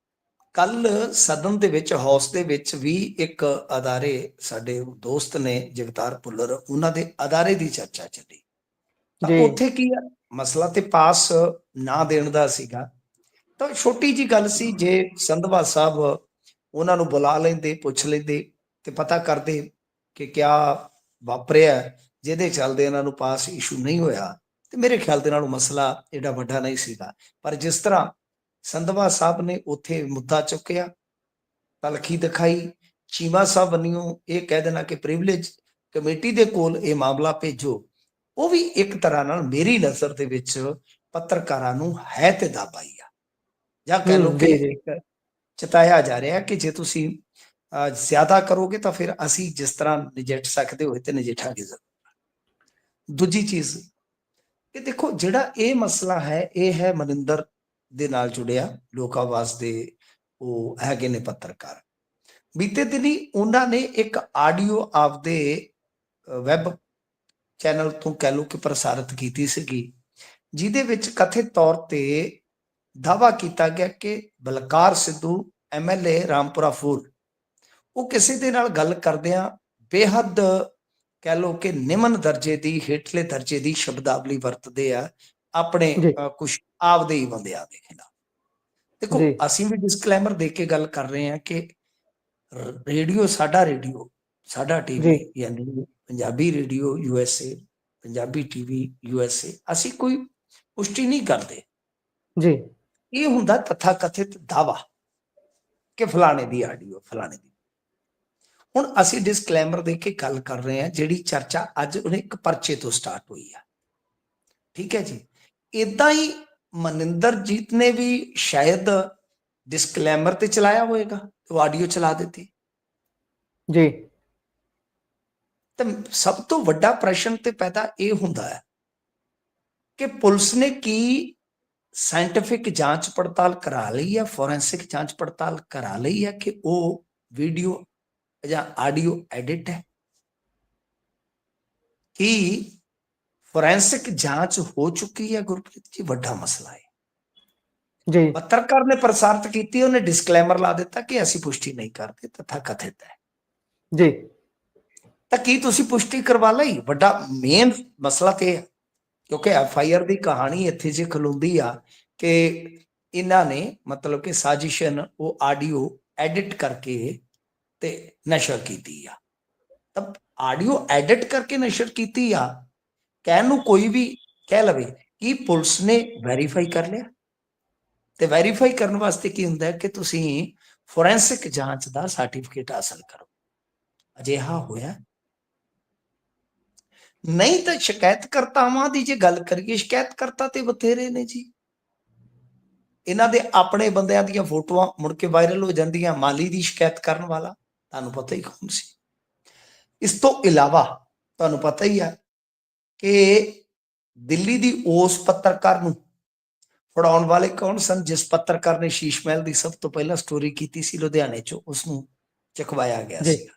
ਕੱਲ ਸਦਨ ਦੇ ਵਿੱਚ ਹਾਊਸ ਦੇ ਵਿੱਚ ਵੀ ਇੱਕ ਅਦਾਰੇ ਸਾਡੇ ਦੋਸਤ ਨੇ ਜਗਤਾਰ ਭੁੱਲਰ, ਉਹਨਾਂ ਦੇ ਅਦਾਰੇ ਦੀ ਚਰਚਾ ਚੱਲੀ। ਤਾਂ
ਜੀ
ਉੱਥੇ ਕੀ ਆ, ਮਸਲਾ ਤੇ ਪਾਸ ਨਾ ਦੇਣ ਦਾ ਸੀਗਾ। ਤਾਂ ਛੋਟੀ ਜੀ ਗੱਲ ਸੀ, ਜੇ ਸੰਧਵਾ ਸਾਹਿਬ ਉਹਨਾਂ ਨੂੰ ਬੁਲਾ ਲੈਂਦੇ, ਪੁੱਛ ਲੈਂਦੇ ਤੇ ਪਤਾ ਕਰਦੇ ਕਿ ਕਿਆ ਵਾਪਰਿਆ, ਜਿਹਦੇ ਚੱਲਦੇ ਇਹਨਾਂ ਨੂੰ ਪਾਸ ਇਸ਼ੂ ਨਹੀਂ ਹੋਇਆ, ਤੇ ਮੇਰੇ ਖਿਆਲ ਦੇ ਨਾਲ ਮਸਲਾ ਏਡਾ ਵੱਡਾ ਨਹੀਂ ਸੀਗਾ। ਪਰ ਜਿਸ ਤਰ੍ਹਾਂ ਸੰਧਵਾ ਸਾਹਿਬ ਨੇ ਉੱਥੇ ਮੁੱਦਾ ਚੁੱਕਿਆ, ਤਲਖੀ ਦਿਖਾਈ, ਚੀਮਾ ਸਾਹਿਬ ਵੱਲੋਂ ਇਹ ਕਹਿ ਦੇਣਾ ਕਿ ਪ੍ਰਿਵਿਲੇਜ ਕਮੇਟੀ ਦੇ ਕੋਲ ਇਹ ਮਾਮਲਾ ਭੇਜੋ, ਉਹ ਵੀ ਇੱਕ ਤਰ੍ਹਾਂ ਨਾਲ ਮੇਰੀ ਨਜ਼ਰ ਦੇ ਵਿੱਚ ਪੱਤਰਕਾਰਾਂ ਨੂੰ ਹੈ ਤੇ ਦਾਬਾਈ ਆ, ਜਾਂ ਕਹਿ ਲਓ ਕਿ
ਜੀ ਜੀ
ਇੱਕ ਚਤਾਇਆ ਜਾ ਰਿਹਾ ਕਿ ਜੇ ਤੁਸੀਂ ਜ਼ਿਆਦਾ ਕਰੋਗੇ ਤਾਂ ਫਿਰ ਅਸੀਂ ਜਿਸ ਤਰ੍ਹਾਂ ਨਜਿੱਠ ਸਕਦੇ ਹੋਏ ਤੇ ਨਜਿੱਠਾਂਗੇ ਜ਼ਰੂਰ। ਦੂਜੀ ਚੀਜ਼ ਕਿ ਦੇਖੋ, ਜਿਹੜਾ ਇਹ ਮਸਲਾ ਹੈ, ਇਹ ਹੈ ਮਨਿੰਦਰ ਦੇ ਨਾਲ ਜੁੜਿਆ, ਲੋਕ ਆਵਾਜ਼ ਦੇ ਉਹ ਹੈਗੇ ਨੇ ਪੱਤਰਕਾਰ। ਬੀਤੇ ਦਿਨੀ ਉਹਨਾਂ ਨੇ ਇੱਕ ਆਡੀਓ ਆਪਦੇ ਵੈਬ ਚੈਨਲ ਤੋਂ ਕਹਿ ਲਓ ਕਿ ਪ੍ਰਸਾਰਿਤ ਕੀਤੀ ਸੀਗੀ, ਜਿਹਦੇ ਵਿੱਚ ਕਥਿਤ ਤੌਰ ਤੇ ਦਾਅਵਾ ਕੀਤਾ ਗਿਆ ਕਿ ਬਲਕਾਰ ਸਿੱਧੂ MLA ਰਾਮਪੁਰਾ ਫੂਲ, ਉਹ ਕਿਸੇ ਦੇ ਨਾਲ ਗੱਲ ਕਰਦਿਆਂ ਬੇਹੱਦ ਕਹਿ ਲਓ ਕਿ ਨਿਮਨ ਦਰਜੇ ਦੀ, ਹੇਠਲੇ ਦਰਜੇ ਦੀ ਸ਼ਬਦਾਵਲੀ ਵਰਤਦੇ ਆ ਆਪਣੇ
ਜੀ
ਕੁਝ ਆਪਦੇ ਹੀ ਬੰਦਿਆਂ ਦੇ ਖਿਲਾਫ। ਦੇਖੋ,
ਜੀ
ਅਸੀਂ ਵੀ ਡਿਸਕਲੇਮਰ ਦੇ ਕੇ ਗੱਲ ਕਰ ਰਹੇ ਹਾਂ ਕਿ ਰੇਡੀਓ, ਸਾਡਾ
ਜੀ
ਟੀਵੀ, ਯਾਨੀ Punjabi radio USA, Punjabi TV USA, ਅਸੀਂ ਕੋਈ ਪੁਸ਼ਟੀ ਨਹੀਂ ਕਰਦੇ।
ਜੀ
ਇਹ ਹੁੰਦਾ ਤਥਾ ਕਥਿਤ ਦਾਵਾ ਕਿ ਫਲਾਣੇ ਦੀ ਆਡੀਓ, ਫਲਾਣੇ ਦੀ। ਹੁਣ ਅਸੀਂ ਡਿਸਕਲੇਮਰ ਦੇ ਕੇ ਗੱਲ ਕਰ ਰਹੇ ਹਾਂ, ਜਿਹੜੀ ਚਰਚਾ ਅੱਜ ਉਹਨੇ ਇੱਕ ਪਰਚੇ ਤੋਂ ਸਟਾਰਟ ਹੋਈ ਆ, ਠੀਕ ਹੈ ਜੀ। ਇਦਾਂ ਹੀ ਮਨਿੰਦਰਜੀਤ ਨੇ ਵੀ ਸ਼ਾਇਦ ਡਿਸਕਲੇਮਰ ਤੇ ਚਲਾਇਆ ਹੋਏਗਾ, ਉਹ ਆਡੀਓ ਚਲਾ ਦਿੱਤੀ।
ਜੀ
ਤਾਂ ਸਭ ਤੋਂ ਵੱਡਾ ਪ੍ਰਸ਼ਨ ਤੇ ਪੈਦਾ ਇਹ ਹੁੰਦਾ ਹੈ ਕਿ ਪੁਲਿਸ ਨੇ ਕੀ ਸਾਇੰਟਿਫਿਕ ਜਾਂਚ ਪੜਤਾਲ ਕਰਾ ਲਈ ਹੈ, ਫੋਰੈਂਸਿਕ ਜਾਂਚ ਪੜਤਾਲ ਕਰਾ ਲਈ ਹੈ ਕਿ ਉਹ ਵੀਡੀਓ ਜਾਂ ਆਡੀਓ ਐਡਿਟ ਹੈ? ਕੀ ਫੋਰੈਂਸਿਕ ਜਾਂਚ ਹੋ ਚੁੱਕੀ ਹੈ ਗੁਰਪ੍ਰੀਤ ਜੀ? ਵੱਡਾ ਮਸਲਾ ਹੈ।
ਜੀ
ਪੱਤਰਕਾਰ ਨੇ ਪ੍ਰਸਾਰਿਤ ਕੀਤੀ, ਉਹਨੇ ਡਿਸਕਲੇਮਰ ਲਾ ਦਿੱਤਾ ਕਿ ਅਸੀਂ ਪੁਸ਼ਟੀ ਨਹੀਂ ਕਰਦੇ, ਤਥਾ ਕਥਿਤ ਹੈ।
ਜੀ
ਤਾਂ ਕੀ ਤੁਸੀਂ ਪੁਸ਼ਟੀ ਕਰਵਾ ਲਈ? ਵੱਡਾ ਮੇਨ ਮਸਲਾ ਤੇ ਹੈ, ਕਿਉਂਕਿ FIR ਦੀ ਕਹਾਣੀ ਇੱਥੇ ਜੇ ਖਲੋਂਦੀ ਆ ਕਿ ਇਹਨਾਂ ਨੇ ਮਤਲਬ ਕਿ ਸਾਜ਼ਿਸ਼ਨ ਉਹ ਆਡੀਓ ਐਡਿਟ ਕਰਕੇ ਤੇ ਨਸ਼ਰ ਕੀਤੀ ਆ। ਤਾਂ ਆਡੀਓ ਐਡਿਟ ਕਰਕੇ ਨਸ਼ਰ ਕੀਤੀ ਆ, ਕਹਿਣ ਨੂੰ ਕੋਈ ਵੀ ਕਹਿ ਲਵੇ, ਕੀ ਪੁਲਿਸ ਨੇ ਵੈਰੀਫਾਈ ਕਰ ਲਿਆ? ਤੇ ਵੈਰੀਫਾਈ ਕਰਨ ਵਾਸਤੇ ਕੀ ਹੁੰਦਾ ਕਿ ਤੁਸੀਂ ਫੋਰੈਂਸਿਕ ਜਾਂਚ ਦਾ ਸਰਟੀਫਿਕੇਟ ਹਾਸਲ ਕਰੋ। ਅਜਿਹਾ ਹੋਇਆ ਨਹੀਂ? ਤਾਂ ਸ਼ਿਕਾਇਤਕਰਤਾਵਾਂ ਦੀ ਜੇ ਗੱਲ ਕਰੀਏ, ਸ਼ਿਕਾਇਤਕਰਤਾ ਤੇ ਬਥੇਰੇ ਨੇ ਜੀ। ਇਹਨਾਂ ਦੇ ਆਪਣੇ ਬੰਦਿਆਂ ਦੀਆਂ ਫੋਟੋਆਂ ਮੁੜ ਕੇ ਵਾਇਰਲ ਹੋ ਜਾਂਦੀਆਂ। ਮਾਲੀ ਦੀ ਸ਼ਿਕਾਇਤ ਕਰਨ ਵਾਲਾ ਤੁਹਾਨੂੰ ਪਤਾ ਹੀ ਕੌਣ ਸੀ। ਇਸ ਤੋਂ ਇਲਾਵਾ ਤੁਹਾਨੂੰ ਪਤਾ ਹੀ ਆ ਕਿ ਦਿੱਲੀ ਦੀ ਉਸ ਪੱਤਰਕਾਰ ਨੂੰ ਫੜਾਉਣ ਵਾਲੇ ਕੌਣ ਸਨ? ਜਿਸ ਪੱਤਰਕਾਰ ਨੇ ਸ਼ੀਸ਼ ਮਹਿਲ ਦੀ ਸਭ ਤੋਂ ਪਹਿਲਾਂ ਸਟੋਰੀ ਕੀਤੀ ਸੀ ਲੁਧਿਆਣੇ ਚੋਂ, ਉਸਨੂੰ ਚੁਕਵਾਇਆ ਗਿਆ
ਜੀ
ਸੀ,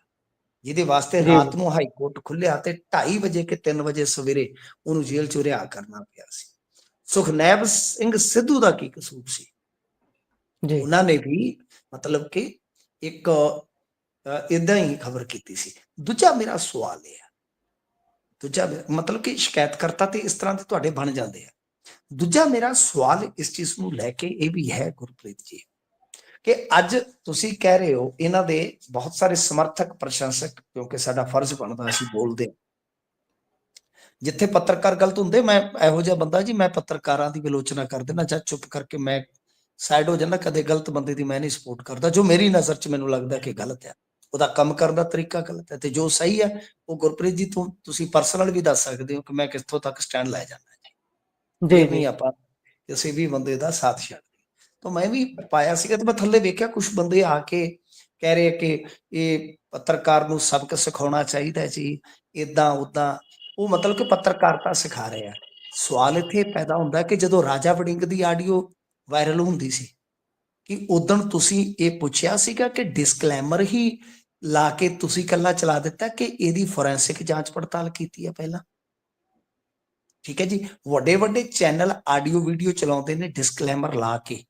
ਜਿਹਦੇ ਵਾਸਤੇ
ਜੀ
ਰਾਤ ਨੂੰ ਹਾਈ ਕੋਰਟ ਖੁੱਲਿਆ ਤੇ 2:30 ਵਜੇ ਕਿ 3 ਵਜੇ ਸਵੇਰੇ ਉਹਨੂੰ ਜੇਲ੍ਹ ਚੋਂ ਰਿਹਾ ਕਰਨਾ ਪਿਆ ਸੀ। ਸੁਖਨੈਬ ਸਿੰਘ ਸਿੱਧੂ ਦਾ ਕੀ ਕਸੂਰ ਸੀ?
ਜੀ
ਉਹਨਾਂ ਨੇ ਵੀ ਮਤਲਬ ਕਿ ਇੱਕ ਇਦਾਂ ਹੀ ਖਬਰ ਕੀਤੀ ਸੀ। ਦੂਜਾ ਮੇਰਾ ਸਵਾਲ ਇਹ ਹੈ, ਮਤਲਬ ਕਿ ਸ਼ਿਕਾਇਤਕਰਤਾ ਤੇ ਇਸ ਤਰ੍ਹਾਂ ਦੇ ਤੁਹਾਡੇ ਬਣ ਜਾਂਦੇ ਆ। ਦੂਜਾ ਮੇਰਾ ਸਵਾਲ ਇਸ ਚੀਜ਼ ਨੂੰ ਲੈ ਕੇ ਇਹ ਵੀ ਹੈ ਗੁਰਪ੍ਰੀਤ ਜੀ, ਕਿ ਅੱਜ ਤੁਸੀਂ ਕਹਿ ਰਹੇ ਹੋ ਇਹਨਾਂ ਦੇ ਬਹੁਤ ਸਾਰੇ ਸਮਰਥਕ, ਪ੍ਰਸ਼ੰਸਕ, ਕਿਉਂਕਿ ਸਾਡਾ ਫਰਜ਼ ਬਣਦਾ ਅਸੀਂ ਬੋਲਦੇ ਹਾਂ। ਜਿੱਥੇ ਪੱਤਰਕਾਰ ਗਲਤ ਹੁੰਦੇ, ਮੈਂ ਇਹੋ ਜਿਹਾ ਬੰਦਾ ਜੀ, ਮੈਂ ਪੱਤਰਕਾਰਾਂ ਦੀ ਵਿਲੋਚਨਾ ਕਰ ਦੇਣਾ ਜਾਂ ਚੁੱਪ ਕਰਕੇ ਮੈਂ ਸਾਈਡ ਹੋ ਜਾਂਦਾ। ਕਦੇ ਗਲਤ ਬੰਦੇ ਦੀ ਮੈਂ ਨਹੀਂ ਸਪੋਰਟ ਕਰਦਾ। ਜੋ ਮੇਰੀ ਨਜ਼ਰ 'ਚ ਮੈਨੂੰ ਲੱਗਦਾ ਕਿ ਗਲਤ ਹੈ, ਉਹਦਾ ਕੰਮ ਕਰਨ ਦਾ ਤਰੀਕਾ ਗਲਤ ਹੈ, ਤੇ ਜੋ ਸਹੀ ਹੈ ਉਹ ਗੁਰਪ੍ਰੀਤ ਜੀ ਤੋਂ ਤੁਸੀਂ ਪਰਸਨਲ ਵੀ ਦੱਸ ਸਕਦੇ ਹੋ ਕਿ ਮੈਂ ਕਿੱਥੋਂ ਤੱਕ ਸਟੈਂਡ ਲੈ ਜਾਂਦਾ ਜੀ।
ਜੀ
ਫਿਰ
ਜੀ
ਨਹੀਂ ਆਪਾਂ ਕਿਸੇ ਵੀ ਬੰਦੇ ਦਾ ਸਾਥ ਛੱਡਦੇ। ਤਾਂ ਮੈਂ ਵੀ ਪਾਇਆ ਸੀਗਾ ਤੇ ਮੈਂ ਥੱਲੇ ਵੇਖਿਆ ਕੁਝ ਬੰਦੇ ਆ ਕੇ ਕਹਿ ਰਹੇ ਕਿ ਇਹ ਪੱਤਰਕਾਰ ਨੂੰ ਸਬਕ ਸਿਖਾਉਣਾ ਚਾਹੀਦਾ ਜੀ, ਇਦਾਂ ਉਦਾਂ। ਉਹ ਮਤਲਬ ਕਿ ਪੱਤਰਕਾਰਤਾ ਸਿਖਾ ਰਹੇ ਆ। ਸਵਾਲ ਇੱਥੇ ਪੈਦਾ ਹੁੰਦਾ ਕਿ ਜਦੋਂ ਰਾਜਾ ਵੜਿੰਗ ਦੀ ਆਡੀਓ ਵਾਇਰਲ ਹੁੰਦੀ ਸੀ, ਕਿ ਉਦੋਂ ਤੁਸੀਂ ਇਹ ਪੁੱਛਿਆ ਸੀਗਾ ਕਿ ਡਿਸਕਲੇਮਰ ਹੀ ਲਾ ਕੇ ਤੁਸੀਂ ਇਕੱਲਾ ਚਲਾ ਦਿੱਤਾ ਕਿ ਇਹਦੀ ਫੋਰੈਂਸਿਕ ਜਾਂਚ ਪੜਤਾਲ ਕੀਤੀ ਹੈ ਪਹਿਲਾਂ? ਠੀਕ ਹੈ ਜੀ। ਵੱਡੇ ਵੱਡੇ ਚੈਨਲ ਆਡੀਓ ਵੀਡੀਓ ਚਲਾਉਂਦੇ ਨੇ ਡਿਸਕਲੇਮਰ ਲਾ ਕੇ,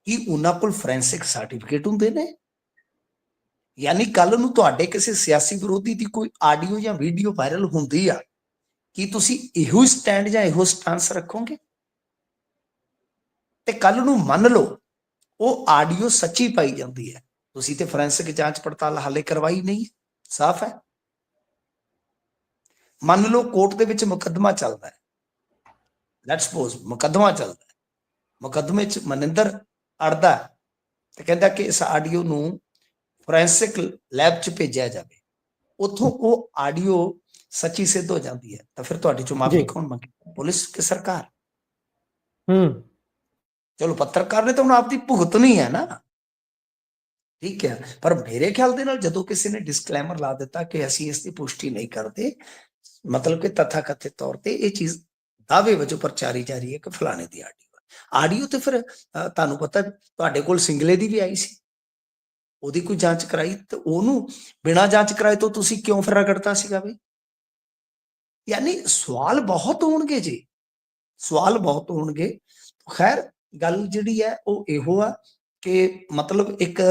ਕੀ ਉਹਨਾਂ ਕੋਲ ਫੋਰੈਂਸਿਕ ਸਰਟੀਫਿਕੇਟ ਹੁੰਦੇ ਨੇ? ਯਾਨੀ ਕੱਲ ਨੂੰ ਤੁਹਾਡੇ ਕਿਸੇ ਸਿਆਸੀ ਵਿਰੋਧੀ ਦੀ ਕੋਈ ਆਡੀਓ ਜਾਂ ਵੀਡੀਓ ਵਾਇਰਲ ਹੁੰਦੀ ਆ, ਕੀ ਤੁਸੀਂ ਇਹੋ ਸਟੈਂਡ ਜਾਂ ਇਹੋ ਸਟਾਂਸ ਰੱਖੋਗੇ? ਤੇ ਕੱਲ ਨੂੰ ਮੰਨ ਲਓ ਉਹ ਆਡੀਓ ਸੱਚੀ ਪਾਈ ਜਾਂਦੀ ਹੈ, ਤੁਸੀਂ ਤੇ ਫੋਰੈਂਸਿਕ ਜਾਂਚ ਪੜਤਾਲ ਹਾਲੇ ਕਰਵਾਈ ਨਹੀਂ, ਸਾਫ਼ ਹੈ। ਮੰਨ ਲਓ ਕੋਰਟ ਦੇ ਵਿੱਚ ਮੁਕੱਦਮਾ ਚੱਲਦਾ ਹੈ, ਲੈਟਸ ਸਪੋਜ਼ ਮੁਕੱਦਮਾ ਚੱਲਦਾ ਹੈ, ਮੁਕੱਦਮੇ 'ਚ ਮਨਿੰਦਰ ਅੜਦਾ ਤੇ ਕਹਿੰਦਾ ਕਿ ਇਸ ਆਡੀਓ ਨੂੰ ਫੋਰੈਂਸਿਕ ਲੈਬ 'ਚ ਭੇਜਿਆ ਜਾਵੇ, ਉੱਥੋਂ ਉਹ ਆਡੀਓ ਸੱਚੀ ਸਿੱਧ ਹੋ ਜਾਂਦੀ ਹੈ, ਤਾਂ ਫਿਰ ਤੁਹਾਡੇ ਚੋਂ ਮਾਫੀ ਕੌਣ ਮੰਗੇ? ਪੁਲਿਸ ਕਿ ਸਰਕਾਰ? ਚਲੋ ਪੱਤਰਕਾਰ ਨੇ ਤਾਂ ਹੁਣ ਆਪਦੀ ਭੁਗਤਣੀ ਹੈ ਨਾ, ਠੀਕ ਹੈ। ਪਰ ਮੇਰੇ ਖਿਆਲ ਦੇ ਨਾਲ ਜਦੋਂ ਕਿਸੇ ਨੇ ਡਿਸਕਲੇਮਰ ਲਾ ਦਿੱਤਾ ਕਿ ਅਸੀਂ ਇਸ ਦੀ ਪੁਸ਼ਟੀ ਨਹੀਂ ਕਰਦੇ, ਮਤਲਬ ਕਿ ਤਥਾਕਥਿਤ ਤੌਰ ਤੇ ਇਹ ਚੀਜ਼ ਦਾਅਵੇ ਵਜੋਂ ਪ੍ਰਚਾਰੀ ਜਾ ਰਹੀ ਹੈ ਕਿ ਫਲਾਣੇ ਦੀ ਆਡੀਓ ਤੇ ਫਿਰ ਤੁਹਾਨੂੰ ਪਤਾ ਤੁਹਾਡੇ ਕੋਲ ਸਿੰਗਲੇ ਦੀ ਵੀ ਆਈ ਸੀ, ਉਹਦੀ ਕੋਈ ਜਾਂਚ ਕਰਾਈ ਤੇ ਉਹਨੂੰ ਬਿਨਾਂ ਜਾਂਚ ਕਰਾਏ ਤੋਂ ਤੁਸੀਂ ਕਿਉਂ ਫਿਰ ਰਗੜਤਾ ਸੀਗਾ ਬਈ? ਯਾਨੀ ਸਵਾਲ ਬਹੁਤ ਹੋਣਗੇ ਜੀ, ਸਵਾਲ ਬਹੁਤ ਹੋਣਗੇ। ਖੈਰ ਗੱਲ ਜਿਹੜੀ ਹੈ ਉਹ ਇਹੋ ਆ ਕਿ ਮਤਲਬ ਇੱਕ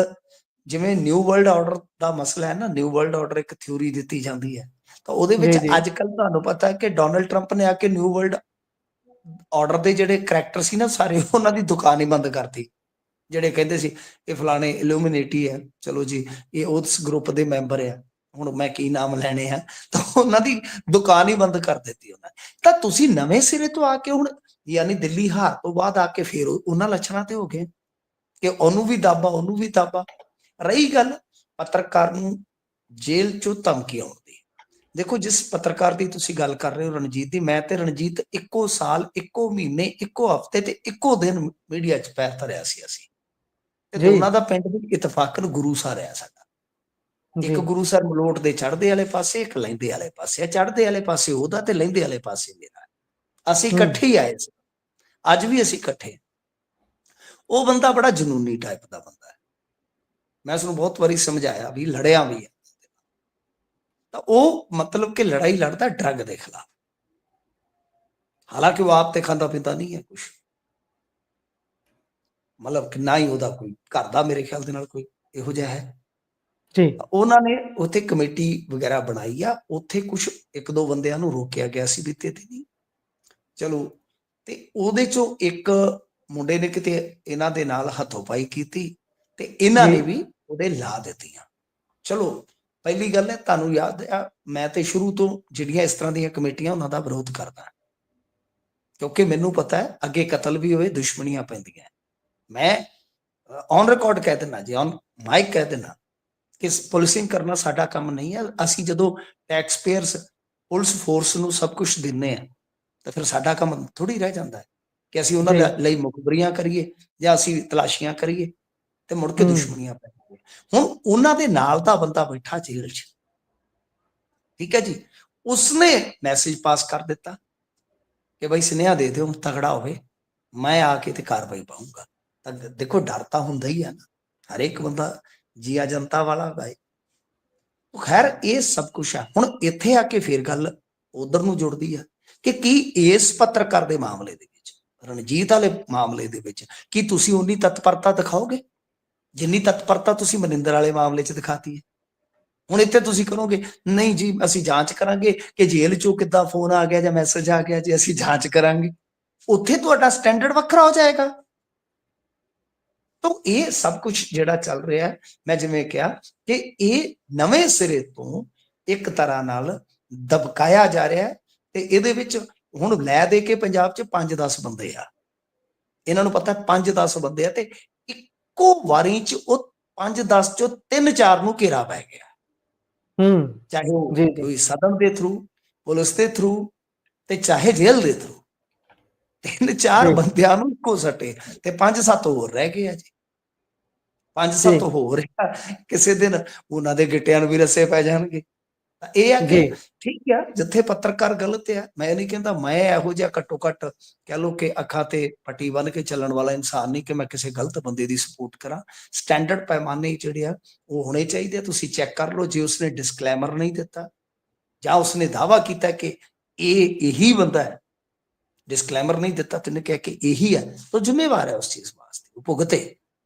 ਜਿਵੇਂ ਨਿਊ ਵਰਲਡ ਆਰਡਰ ਦਾ ਮਸਲਾ ਹੈ ਨਾ, ਨਿਊ ਵਰਲਡ ਆਰਡਰ ਇੱਕ ਥਿਊਰੀ ਦਿੱਤੀ ਜਾਂਦੀ ਹੈ, ਤਾਂ ਉਹਦੇ ਵਿੱਚ ਅੱਜ ਕੱਲ ਤੁਹਾਨੂੰ ਪਤਾ ਹੈ ਕਿ ਡੋਨਲਡ ਟਰੰਪ ਨੇ ਆ ਕੇ ਨਿਊ ਵਰਲਡ ਆਰਡਰ ਦੇ ਜਿਹੜੇ ਕਰੈਕਟਰ ਸੀ ਨਾ ਸਾਰੇ, ਉਹਨਾਂ ਦੀ ਦੁਕਾਨ ਹੀ ਬੰਦ ਕਰਤੀ। ਜਿਹੜੇ ਕਹਿੰਦੇ ਸੀ ਇਹ ਫਲਾਣੇ ਇਲੂਮੀਨੇਟੀ ਹੈ, ਚਲੋ ਜੀ ਇਹ ਉਸ ਗਰੁੱਪ ਦੇ ਮੈਂਬਰ ਆ, ਹੁਣ ਮੈਂ ਕੀ ਨਾਮ ਲੈਣੇ ਆ, ਤਾਂ ਉਹਨਾਂ ਦੀ ਦੁਕਾਨ ਹੀ ਬੰਦ ਕਰ ਦਿੱਤੀ ਉਹਨਾਂ ਨੇ। ਤਾਂ ਤੁਸੀਂ ਨਵੇਂ ਸਿਰੇ ਤੋਂ ਆ ਕੇ ਹੁਣ ਯਾਨੀ ਦਿੱਲੀ ਹਾਰ ਤੋਂ ਬਾਅਦ ਆ ਕੇ ਫਿਰ ਉਹਨਾਂ ਲੱਛਣਾਂ ਤੇ ਹੋ ਗਏ ਕਿ ਉਹਨੂੰ ਵੀ ਦਾਬਾ ਉਹਨੂੰ ਵੀ ਦਾਬਾ। ਰਹੀ ਗੱਲ ਪੱਤਰਕਾਰ ਨੂੰ ਜੇਲ੍ਹ ਚੋਂ ਧਮਕੀ ਆਉਣ ਦੀ, ਦੇਖੋ ਜਿਸ ਪੱਤਰਕਾਰ ਦੀ ਤੁਸੀਂ ਗੱਲ ਕਰ ਰਹੇ ਹੋ ਰਣਜੀਤ ਦੀ, ਮੈਂ ਤੇ ਰਣਜੀਤ ਇੱਕੋ ਸਾਲ ਇੱਕੋ ਮਹੀਨੇ ਇੱਕੋ ਹਫ਼ਤੇ ਤੇ ਇੱਕੋ ਦਿਨ ਮੀਡੀਆ 'ਚ ਪੈਰ ਧਰਿਆ ਸੀ ਅਸੀਂ, ਤੇ ਦੋਨਾਂ ਦਾ ਪਿੰਡ ਵੀ ਇਤਫਾਕਨ ਗੁਰੂਸਰ ਹੈ ਸਾਡਾ। ਇੱਕ ਗੁਰੂਸਰ ਮਲੋਟ ਦੇ ਚੜ੍ਹਦੇ ਵਾਲੇ ਪਾਸੇ, ਇੱਕ ਲਹਿੰਦੇ ਵਾਲੇ ਪਾਸੇ। ਚੜ੍ਹਦੇ ਵਾਲੇ ਪਾਸੇ ਉਹਦਾ ਤੇ ਲਹਿੰਦੇ ਵਾਲੇ ਪਾਸੇ ਮੇਰਾ, ਅਸੀਂ ਇਕੱਠੇ ਹੀ ਆਏ ਸੀ, ਅੱਜ ਵੀ ਅਸੀਂ ਇਕੱਠੇ। ਉਹ ਬੰਦਾ ਬੜਾ ਜਨੂਨੀ ਟਾਈਪ ਦਾ ਬੰਦਾ ਹੈ, ਮੈਂ ਉਸਨੂੰ ਬਹੁਤ ਵਾਰੀ ਸਮਝਾਇਆ ਵੀ ਲੜਿਆ ਵੀ ਹੈ, ਤਾਂ ਉਹ ਮਤਲਬ ਕਿ ਲੜਾਈ ਲੜਦਾ ਡਰੱਗ ਦੇ ਖਿਲਾਫ, ਹਾਲਾਂਕਿ ਉਹ ਆਪ ਤੇ ਖਾਂਦਾ ਪੀਂਦਾ ਨਹੀਂ ਹੈ ਕੁਛ, ਮਤਲਬ ਕਿ ਨਾ ਹੀ ਉਹਦਾ ਕੋਈ ਘਰ ਦਾ ਮੇਰੇ ਖਿਆਲ ਦੇ ਨਾਲ ਕੋਈ ਇਹੋ ਜਿਹਾ ਹੈ ਜੀ। ਉਹਨਾਂ ਨੇ ਉੱਥੇ ਕਮੇਟੀ ਵਗੈਰਾ ਬਣਾਈ ਆ, ਉੱਥੇ ਕੁਛ ਇੱਕ ਦੋ ਬੰਦਿਆਂ ਨੂੰ ਰੋਕਿਆ ਗਿਆ ਸੀ ਵੀ ਤੇ ਨਹੀਂ, ਚਲੋ। ਤੇ ਉਹਦੇ ਚੋਂ ਇੱਕ ਮੁੰਡੇ ਨੇ ਕਿਤੇ ਇਹਨਾਂ ਦੇ ਨਾਲ ਹੱਥੋਂ ਪਾਈ ਕੀਤੀ ਤੇ ਇਹਨਾਂ ਨੇ ਵੀ ਉਹਦੇ ਲਾ ਦਿੱਤੀਆਂ। ਚਲੋ ਪਹਿਲੀ ਗੱਲ ਹੈ, ਤੁਹਾਨੂੰ ਯਾਦ ਆ ਮੈਂ ਤੇ ਸ਼ੁਰੂ ਤੋਂ ਜਿਹੜੀਆਂ ਇਸ ਤਰ੍ਹਾਂ ਦੀਆਂ ਕਮੇਟੀਆਂ ਉਹਨਾਂ ਦਾ ਵਿਰੋਧ ਕਰਦਾ, ਕਿਉਂਕਿ ਮੈਨੂੰ ਪਤਾ ਹੈ ਅੱਗੇ ਕਤਲ ਵੀ ਹੋਏ, ਦੁਸ਼ਮਣੀਆਂ ਪੈਂਦੀਆਂ। ਮੈਂ ਔਨ ਰਿਕਾਰਡ ਕਹਿ ਦਿੰਦਾ ਜੀ, ਔਨ ਮਾਈਕ ਕਹਿ ਦਿੰਦਾ ਕਿ ਪੁਲਿਸਿੰਗ ਕਰਨਾ ਸਾਡਾ ਕੰਮ ਨਹੀਂ ਹੈ। ਅਸੀਂ ਜਦੋਂ ਟੈਕਸ ਪੇਅਰਸ ਪੁਲਿਸ ਫੋਰਸ ਨੂੰ ਸਭ ਕੁਝ ਦਿੰਦੇ ਆ ਤਾਂ ਫਿਰ ਸਾਡਾ ਕੰਮ ਥੋੜੀ ਰਹਿ ਜਾਂਦਾ ਹੈ ਕਿ ਅਸੀਂ ਉਹਨਾਂ ਲਈ ਮੁਖਬਰੀਆਂ ਕਰੀਏ ਜਾਂ ਅਸੀਂ ਤਲਾਸ਼ੀਆਂ ਕਰੀਏ ਤੇ ਮੁੜ ਕੇ ਦੁਸ਼ਮਣੀਆਂ ਪੈ ਜਾਂਦੀਆਂ। ਹੁਣ ਉਹਨਾਂ ਦੇ ਨਾਲ ਦਾ ਬੰਦਾ ਬੈਠਾ ਜੇਲ੍ਹ 'ਚ, ਠੀਕ ਹੈ ਜੀ, ਉਸਨੇ ਮੈਸੇਜ ਪਾਸ ਕਰ ਦਿੱਤਾ ਕਿ ਬਈ ਸੁਨੇਹਾ ਦੇ ਦਿਓ ਤਗੜਾ ਹੋਵੇ, ਮੈਂ ਆ ਕੇ ਤੇ ਕਾਰਵਾਈ ਪਾਊਂਗਾ। ਤਾਂ ਦੇਖੋ ਡਰ ਤਾਂ ਹੁੰਦਾ ਹੀ ਹੈ ਨਾ, ਹਰੇਕ ਬੰਦਾ ਜੀਆ ਜਨਤਾ ਵਾਲਾ ਹੈ। ਖੈਰ ਇਹ ਸਭ ਕੁਛ ਹੈ। ਹੁਣ ਇੱਥੇ ਆ ਕੇ ਫਿਰ ਗੱਲ ਉਧਰ ਨੂੰ ਜੁੜਦੀ ਆ ਕਿ ਕੀ ਇਸ ਪੱਤਰਕਾਰ ਦੇ ਮਾਮਲੇ ਦੇ ਵਿੱਚ, ਰਣਜੀਤ ਵਾਲੇ ਮਾਮਲੇ ਦੇ ਵਿੱਚ, ਕੀ ਤੁਸੀਂ ਉਨੀ ਤਤਪਰਤਾ ਦਿਖਾਓਗੇ ਜਿੰਨੀ ਤਤਪਰਤਾ ਤੁਸੀਂ ਮਨਿੰਦਰ ਵਾਲੇ ਮਾਮਲੇ 'ਚ ਦਿਖਾਤੀ ਹੈ? ਹੁਣ ਇੱਥੇ ਤੁਸੀਂ ਕਰੋਗੇ ਨਹੀਂ ਜੀ ਅਸੀਂ ਜਾਂਚ ਕਰਾਂਗੇ ਕਿ ਜੇਲ੍ਹ 'ਚੋਂ ਕਿੱਦਾਂ ਫੋਨ ਆ ਗਿਆ ਜਾਂ ਮੈਸੇਜ ਆ ਗਿਆ ਜੀ, ਅਸੀਂ ਜਾਂਚ ਕਰਾਂਗੇ, ਉੱਥੇ ਤੁਹਾਡਾ ਸਟੈਂਡਰਡ ਵੱਖਰਾ ਹੋ ਜਾਏਗਾ। ਤਾਂ ਇਹ ਸਭ ਕੁਝ ਜਿਹੜਾ ਚੱਲ ਰਿਹਾ ਹੈ, ਮੈਂ ਜਿਵੇਂ ਕਿਹਾ ਕਿ ਇਹ ਨਵੇਂ ਸਿਰੇ ਤੋਂ ਇੱਕ ਤਰ੍ਹਾਂ ਨਾਲ ਦਬਕਾਇਆ ਜਾ ਰਿਹਾ ਹੈ। ਤੇ ਇਹਦੇ ਵਿੱਚ ਹੁਣ ਲੈ ਦੇ ਕੇ ਪੰਜਾਬ 'ਚ 5-10 ਬੰਦੇ ਆ, ਇਹਨਾਂ ਨੂੰ ਪਤਾ 5-10 ਬੰਦੇ ਆ ਤੇ ਇੱਕੋ ਵਾਰੀ 'ਚ ਉਹ 5-10 ਚੋਂ 3-4 ਨੂੰ ਘੇਰਾ ਪੈ ਗਿਆ, ਚਾਹੇ ਉਹ ਕੋਈ ਸਦਨ ਦੇ ਥਰੂ, ਪੁਲਿਸ ਦੇ ਥਰੂ ਤੇ ਚਾਹੇ ਜੇਲ੍ਹ ਦੇ ਥਰੂ। 3-4 ਬੰਦਿਆਂ ਨੂੰ ਇੱਕੋ ਸੱਟੇ ਤੇ 5-7 ਹੋਰ ਰਹਿ ਗਏ ਆ ਜੀ, 5-7 ਹੋਰ ਕਿਸੇ ਦਿਨ ਉਹਨਾਂ ਦੇ ਗਿੱਟਿਆਂ ਨੂੰ ਵੀ ਰੱਸੇ ਪੈ ਜਾਣਗੇ। ਇਹ ਆ ਕਿ ਠੀਕ ਆ ਜਿੱਥੇ ਪੱਤਰਕਾਰ ਗਲਤ ਆ, ਮੈਂ ਨਹੀਂ ਕਹਿੰਦਾ ਮੈਂ ਇਹੋ ਜਿਹਾ ਘੱਟੋ ਘੱਟ ਕਹਿ ਲਓ ਕਿ ਅੱਖਾਂ ਤੇ ਪੱਟੀ ਬੰਨ ਕੇ ਚੱਲਣ ਵਾਲਾ ਇਨਸਾਨ ਨਹੀਂ ਕਿ ਮੈਂ ਕਿਸੇ ਗਲਤ ਬੰਦੇ ਦੀ ਸਪੋਰਟ ਕਰਾਂ। ਸਟੈਂਡਰਡ ਪੈਮਾਨੇ ਜਿਹੜੇ ਆ ਉਹ ਹੋਣੇ ਚਾਹੀਦੇ ਆ। ਤੁਸੀਂ ਚੈੱਕ ਕਰ ਲਓ, ਜੇ ਉਸਨੇ ਡਿਸਕਲੇਮਰ ਨਹੀਂ ਦਿੱਤਾ ਜਾਂ ਉਸਨੇ ਦਾਅਵਾ ਕੀਤਾ ਕਿ ਇਹ ਇਹੀ ਬੰਦਾ ਹੈ, ਡਿਸਕਲੇਮਰ ਨਹੀਂ ਦਿੱਤਾ ਤੇ ਉਹਨੇ ਕਿਹਾ ਕਿ ਇਹੀ ਹੈ, ਤਾਂ ਜ਼ਿੰਮੇਵਾਰ ਹੈ ਉਸ ਚੀਜ਼ ਵਾਸਤੇ, ਉਹ ਭੁਗਤੇ।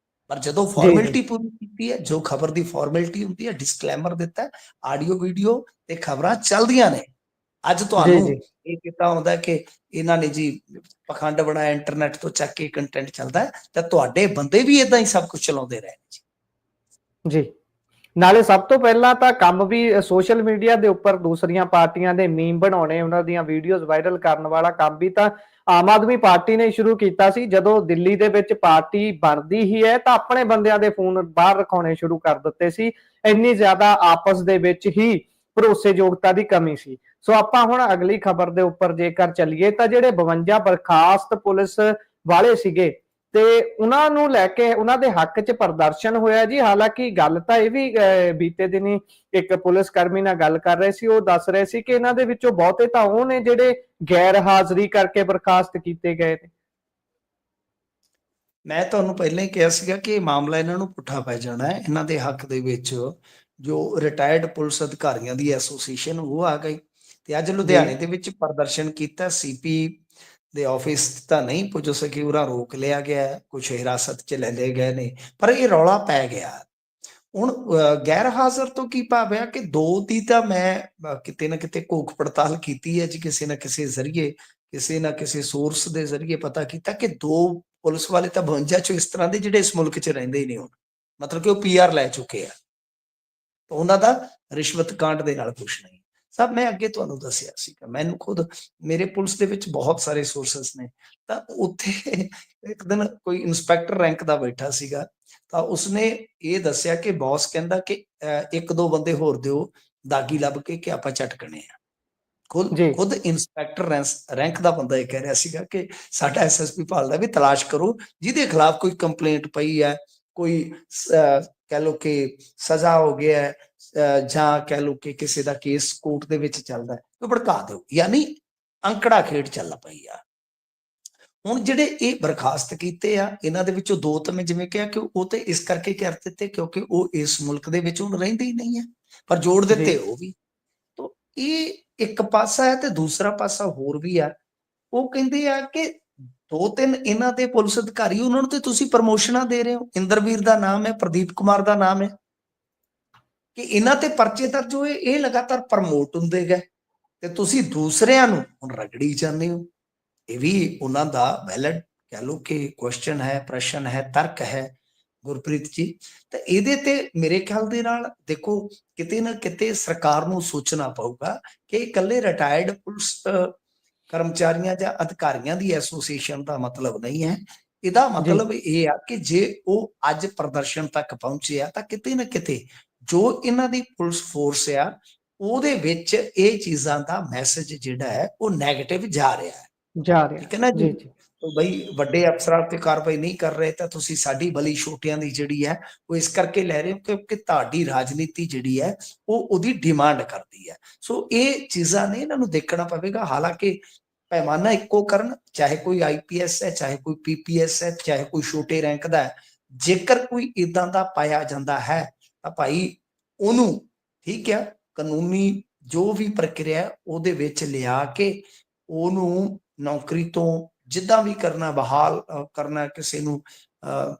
ਪਰ ਜਦੋਂ
ਜੀ ਜੀ
ਫਾਰਮੈਲਿਟੀ ਪੂਰੀ ਕੀਤੀ ਹੈ, ਜੋ ਖਬਰ ਦੀ ਫਾਰਮੈਲਿਟੀ ਹੁੰਦੀ ਹੈ, ਡਿਸਕਲੇਮਰ ਦਿੱਤਾ ਹੈ, ਆਡੀਓ ਵੀਡੀਓ ਤੇ ਖਬਰਾਂ ਚੱਲਦੀਆਂ ਨੇ। ਅੱਜ
ਜੀ
ਤੁਹਾਨੂੰ
ਜੀ
ਇਹ ਕਿੱਤਾ ਹੁੰਦਾ ਕਿ ਇਹਨਾਂ ਨੇ ਜੀ ਪਖੰਡ ਬਣਾਇਆ, ਇੰਟਰਨੈਟ ਤੋਂ ਚੱਕ ਕੇ ਕੰਟੈਂਟ ਚੱਲਦਾ ਹੈ, ਤਾਂ ਤੁਹਾਡੇ ਬੰਦੇ ਵੀ ਇਦਾਂ ਹੀ ਸਭ ਕੁਝ ਚਲਾਉਂਦੇ ਰਹੇ ਜੀ।
ਜੀ ਨਾਲੇ ਸਭ ਤੋਂ ਪਹਿਲਾਂ ਤਾਂ ਕੰਮ ਵੀ ਸੋਸ਼ਲ ਮੀਡੀਆ ਦੇ ਉੱਪਰ ਦੂਸਰੀਆਂ ਪਾਰਟੀਆਂ ਦੇ ਮੀਮ ਬਣਾਉਣੇ, ਉਹਨਾਂ ਦੀਆਂ ਵੀਡੀਓਜ਼ ਵਾਇਰਲ ਕਰਨ ਵਾਲਾ ਕੰਮ ਵੀ ਤਾਂ ਆਮ ਆਦਮੀ ਪਾਰਟੀ ਨੇ ਸ਼ੁਰੂ ਕੀਤਾ ਸੀ। ਜਦੋਂ ਦਿੱਲੀ ਦੇ ਵਿੱਚ ਪਾਰਟੀ ਬਣਦੀ ਹੀ ਹੈ ਤਾਂ ਆਪਣੇ ਬੰਦਿਆਂ ਦੇ ਫੋਨ ਬਾਹਰ ਰਖਾਉਣੇ ਸ਼ੁਰੂ ਕਰ ਦਿੱਤੇ ਸੀ। ਇੰਨੀ ਜ਼ਿਆਦਾ ਆਪਸ ਦੇ ਵਿੱਚ ਹੀ ਭਰੋਸੇਯੋਗਤਾ ਦੀ ਕਮੀ ਸੀ। ਸੋ ਆਪਾਂ ਹੁਣ ਅਗਲੀ ਖਬਰ ਦੇ ਉੱਪਰ ਜੇਕਰ ਚੱਲੀਏ ਤਾਂ ਜਿਹੜੇ 52 ਬਰਖਾਸਤ ਪੁਲਿਸ ਵਾਲੇ ਸੀਗੇ ਤੇ ਉਹਨਾਂ ਨੂੰ ਲੈ ਕੇ ਉਹਨਾਂ ਦੇ ਹੱਕ 'ਚ ਪ੍ਰਦਰਸ਼ਨ ਹੋਇਆ ਜੀ। ਹਾਲਾਂਕਿ ਗੱਲ ਤਾਂ ਇਹ ਵੀ ਬੀਤੇ ਦਿਨੀ ਇੱਕ ਪੁਲਿਸ ਕਰਮੀ ਨਾਲ ਗੱਲ ਕਰ ਰਹੇ ਸੀ, ਉਹ ਦੱਸ ਰਹੇ ਸੀ ਕਿ ਇਹਨਾਂ ਦੇ ਵਿੱਚੋਂ ਬਹੁਤੇ ਤਾਂ ਉਹ ਨੇ ਜਿਹੜੇ ਗੈਰ ਹਾਜ਼ਰੀ ਕਰਕੇ ਬਰਖਾਸਤ ਕੀਤੇ ਗਏ ਨੇ।
ਮੈਂ ਤੁਹਾਨੂੰ ਪਹਿਲਾਂ ਹੀ ਕਿਹਾ ਸੀਗਾ ਕਿ ਇਹ ਮਾਮਲਾ ਇਹਨਾਂ ਨੂੰ ਪੁੱਠਾ ਪੈ ਜਾਣਾ ਹੈ। ਇਹਨਾਂ ਦੇ ਹੱਕ ਦੇ ਵਿੱਚ ਜੋ ਰਿਟਾਇਰਡ ਪੁਲਿਸ ਅਧਿਕਾਰੀਆਂ ਦੀ ਐਸੋਸੀਏਸ਼ਨ ਉਹ ਆ ਗਈ ਤੇ ਅੱਜ
ਜੀ
ਲੁਧਿਆਣੇ ਦੇ ਵਿੱਚ ਪ੍ਰਦਰਸ਼ਨ ਕੀਤਾ। ਸੀਪੀ ਦੇ ਆਫਿਸ ਤਾਂ ਨਹੀਂ ਪੁੱਜ ਸਕੇ, ਉਹਨਾਂ ਰੋਕ ਲਿਆ ਗਿਆ, ਕੁਝ ਹਿਰਾਸਤ 'ਚ ਲੈ ਲਏ ਗਏ ਨੇ, ਪਰ ਇਹ ਰੌਲਾ ਪੈ ਗਿਆ। ਹੁਣ ਗੈਰ ਹਾਜ਼ਰ ਤੋਂ ਕੀ ਭਾਵ ਹੈ ਕਿ ਦੋ ਦੀ ਤਾਂ ਮੈਂ ਕਿਤੇ ਨਾ ਕਿਤੇ ਘੋਖ ਪੜਤਾਲ ਕੀਤੀ ਹੈ ਜੀ, ਕਿਸੇ ਨਾ ਕਿਸੇ ਜ਼ਰੀਏ, ਕਿਸੇ ਨਾ ਕਿਸੇ ਸੋਰਸ ਦੇ ਜ਼ਰੀਏ ਪਤਾ ਕੀਤਾ ਕਿ ਦੋ ਪੁਲਿਸ ਵਾਲੇ ਤਾਂ 52 ਚੋਂ ਇਸ ਤਰ੍ਹਾਂ ਦੇ ਜਿਹੜੇ ਇਸ ਮੁਲਕ 'ਚ ਰਹਿੰਦੇ ਹੀ ਨਹੀਂ ਹੁਣ, ਮਤਲਬ ਕਿ ਉਹ ਪੀਆਰ ਲੈ ਚੁੱਕੇ ਆ, ਉਹਨਾਂ ਦਾ ਰਿਸ਼ਵਤ ਕਾਂਡ ਦੇ ਨਾਲ ਕੁਛ ਨਹੀਂ। ਸਭ ਮੈਂ ਅੱਗੇ ਤੁਹਾਨੂੰ ਦੱਸਿਆ ਸੀਗਾ, ਮੈਨੂੰ ਖੁਦ ਮੇਰੇ ਪੁਲਿਸ ਦੇ ਵਿੱਚ ਬਹੁਤ ਸਾਰੇ ਸੋਰਸਸ ਨੇ। ਤਾਂ ਉੱਥੇ ਇੱਕ ਦਿਨ ਕੋਈ ਇੰਸਪੈਕਟਰ ਰੈਂਕ ਦਾ ਬੈਠਾ ਸੀਗਾ, ਤਾਂ ਉਸਨੇ ਇਹ ਦੱਸਿਆ ਕਿ ਬੌਸ ਕਹਿੰਦਾ ਕਿ ਇੱਕ ਦੋ ਬੰਦੇ ਹੋਰ ਦਿਓ ਦਾਗੀ ਲੱਭ ਕੇ ਕਿ ਆਪਾਂ ਝਟਕਣੇ ਆ। ਖੁਦ
ਜੀ
ਖੁਦ ਇੰਸਪੈਕਟਰ ਰੈਂਕ ਦਾ ਬੰਦਾ ਇਹ ਕਹਿ ਰਿਹਾ ਸੀਗਾ ਕਿ ਸਾਡਾ ਐਸਐਸਪੀ ਭਾਲਦਾ ਵੀ ਤਲਾਸ਼ ਕਰੋ ਜਿਹਦੇ ਖਿਲਾਫ ਕੋਈ ਕੰਪਲੇਂਟ ਪਈ ਹੈ, ਕੋਈ ਕਹਿ ਲਓ ਕਿ ਸਜ਼ਾ ਹੋ ਗਿਆ ਹੈ, ਜਾਂ ਕਹਿ ਲਓ ਕਿ ਕਿਸੇ ਦਾ ਕੇਸ ਕੋਰਟ ਦੇ ਵਿੱਚ ਚੱਲਦਾ ਹੈ, ਉਹ ਭੜਕਾ ਦਿਓ। ਯਾਨੀ ਅੰਕੜਾ ਖੇਡ ਚੱਲ ਪਈ ਆ। ਹੁਣ ਜਿਹੜੇ ਇਹ ਬਰਖਾਸਤ ਕੀਤੇ ਆ, ਇਹਨਾਂ ਦੇ ਵਿੱਚੋਂ ਦੋ ਤਾਂ ਮੈਂ ਜਿਵੇਂ ਕਿਹਾ ਕਿ ਉਹ ਤੇ ਇਸ ਕਰਕੇ ਕਰ ਦਿੱਤੇ ਕਿਉਂਕਿ ਉਹ ਇਸ ਮੁਲਕ ਦੇ ਵਿੱਚ ਹੁਣ ਰਹਿੰਦੇ ਹੀ ਨਹੀਂ ਹੈ, ਪਰ ਜੋੜ
ਜੀ
ਦਿੱਤੇ ਉਹ ਵੀ। ਤਾਂ ਇਹ ਇੱਕ ਪਾਸਾ ਹੈ ਤੇ ਦੂਸਰਾ ਪਾਸਾ ਹੋਰ ਵੀ ਆ। ਉਹ ਕਹਿੰਦੇ ਆ ਕਿ ਦੋ ਤਿੰਨ ਇਹਨਾਂ ਦੇ ਪੁਲਿਸ ਅਧਿਕਾਰੀ, ਉਹਨਾਂ ਨੂੰ ਤੇ ਤੁਸੀਂ ਪ੍ਰਮੋਸ਼ਨਾਂ ਦੇ ਰਹੇ ਹੋ। ਇੰਦਰਵੀਰ ਦਾ ਨਾਮ ਹੈ, ਪ੍ਰਦੀਪ ਕੁਮਾਰ ਦਾ ਨਾਮ ਹੈ, ਕਿ ਇਹਨਾਂ ਤੇ ਪਰਚੇ ਦਰਜ ਹੋਏ, ਇਹ ਲਗਾਤਾਰ ਪ੍ਰਮੋਟ ਹੁੰਦੇ ਗਏ ਤੇ ਤੁਸੀਂ ਦੂਸਰਿਆਂ ਨੂੰ ਹੁਣ ਰਗੜੀ ਜਾਂਦੇ ਹੋ। ਇਹ ਵੀ ਉਹਨਾਂ ਦਾ ਵੈਲਿਡ ਕਹਿ ਲਓ ਕਿ ਕੁਐਸਚਨ ਹੈ, ਪ੍ਰਸ਼ਨ ਹੈ, ਤਰਕ ਹੈ ਗੁਰਪ੍ਰੀਤ ਜੀ। ਤਾਂ ਇਹਦੇ ਤੇ ਮੇਰੇ ਖਿਆਲ ਦੇ ਨਾਲ ਦੇਖੋ ਕਿਤੇ ਨਾ ਕਿਤੇ ਸਰਕਾਰ ਨੂੰ ਸੋਚਣਾ ਪਊਗਾ ਕਿ ਇਕੱਲੇ ਰਿਟਾਇਰਡ ਪੁਲਿਸ ਕਰਮਚਾਰੀਆਂ ਜਾਂ ਅਧਿਕਾਰੀਆਂ ਦੀ ਐਸੋਸੀਏਸ਼ਨ ਦਾ ਮਤਲਬ ਨਹੀਂ ਹੈ। ਇਹਦਾ
ਜੀ
ਮਤਲਬ ਇਹ ਆ ਕਿ ਜੇ ਉਹ ਅੱਜ ਪ੍ਰਦਰਸ਼ਨ ਤੱਕ ਪਹੁੰਚੇ ਆ ਤਾਂ ਕਿਤੇ ਨਾ ਕਿਤੇ ਜੋ ਇਹਨਾਂ ਦੀ ਪੁਲਿਸ ਫੋਰਸ ਆ ਉਹਦੇ ਵਿੱਚ ਇਹ ਚੀਜ਼ਾਂ ਦਾ ਮੈਸੇਜ ਜਿਹੜਾ ਹੈ ਉਹ ਨੈਗੇਟਿਵ ਜਾ ਰਿਹਾ ਹੈ।
ਜਾ ਰਿਹਾ।
ਠੀਕ ਹੈ ਨਾ ਜੀ।
ਜੀ ਜੀ
ਤੋ ਬਈ ਵੱਡੇ ਅਫਸਰਾਂ ਤੇ ਕਾਰਵਾਈ ਨਹੀਂ ਕਰ ਰਹੇ ਤਾਂ ਤੁਸੀਂ ਸਾਡੀ ਬਲੀ ਛੋਟਿਆਂ ਦੀ ਜਿਹੜੀ ਹੈ ਉਹ ਇਸ ਕਰਕੇ ਲੈ ਰਹੇ ਹੋ ਕਿਉਂਕਿ ਤੁਹਾਡੀ ਰਾਜਨੀਤੀ ਜਿਹੜੀ ਹੈ ਉਹ ਉਹਦੀ ਡਿਮਾਂਡ ਕਰਦੀ ਹੈ। ਸੋ ਇਹ ਚੀਜ਼ਾਂ ਨੇ, ਇਹਨਾਂ ਨੂੰ ਦੇਖਣਾ ਪਵੇਗਾ। ਹਾਲਾਂਕਿ ਪੈਮਾਨਾ ਇੱਕੋ ਕਰਨ, ਚਾਹੇ ਕੋਈ ਆਈਪੀਐਸ ਹੈ, ਚਾਹੇ ਕੋਈ ਪੀਪੀਐਸ ਹੈ, ਚਾਹੇ ਕੋਈ ਛੋਟੇ ਰੈਂਕ ਦਾ ਹੈ, ਜੇਕਰ ਕੋਈ ਇਦਾਂ ਦਾ ਪਾਇਆ ਜਾਂਦਾ ਹੈ ਤਾਂ ਭਾਈ ਉਹਨੂੰ ਠੀਕ ਹੈ ਕਾਨੂੰਨੀ ਜੋ ਵੀ ਪ੍ਰਕਿਰਿਆ ਉਹਦੇ ਵਿੱਚ ਲਿਆ ਕੇ ਉਹਨੂੰ ਨੌਕਰੀ ਤੋਂ ਜਿੱਦਾਂ ਵੀ ਕਰਨਾ, ਬਹਾਲ ਕਰਨਾ, ਕਿਸੇ ਨੂੰ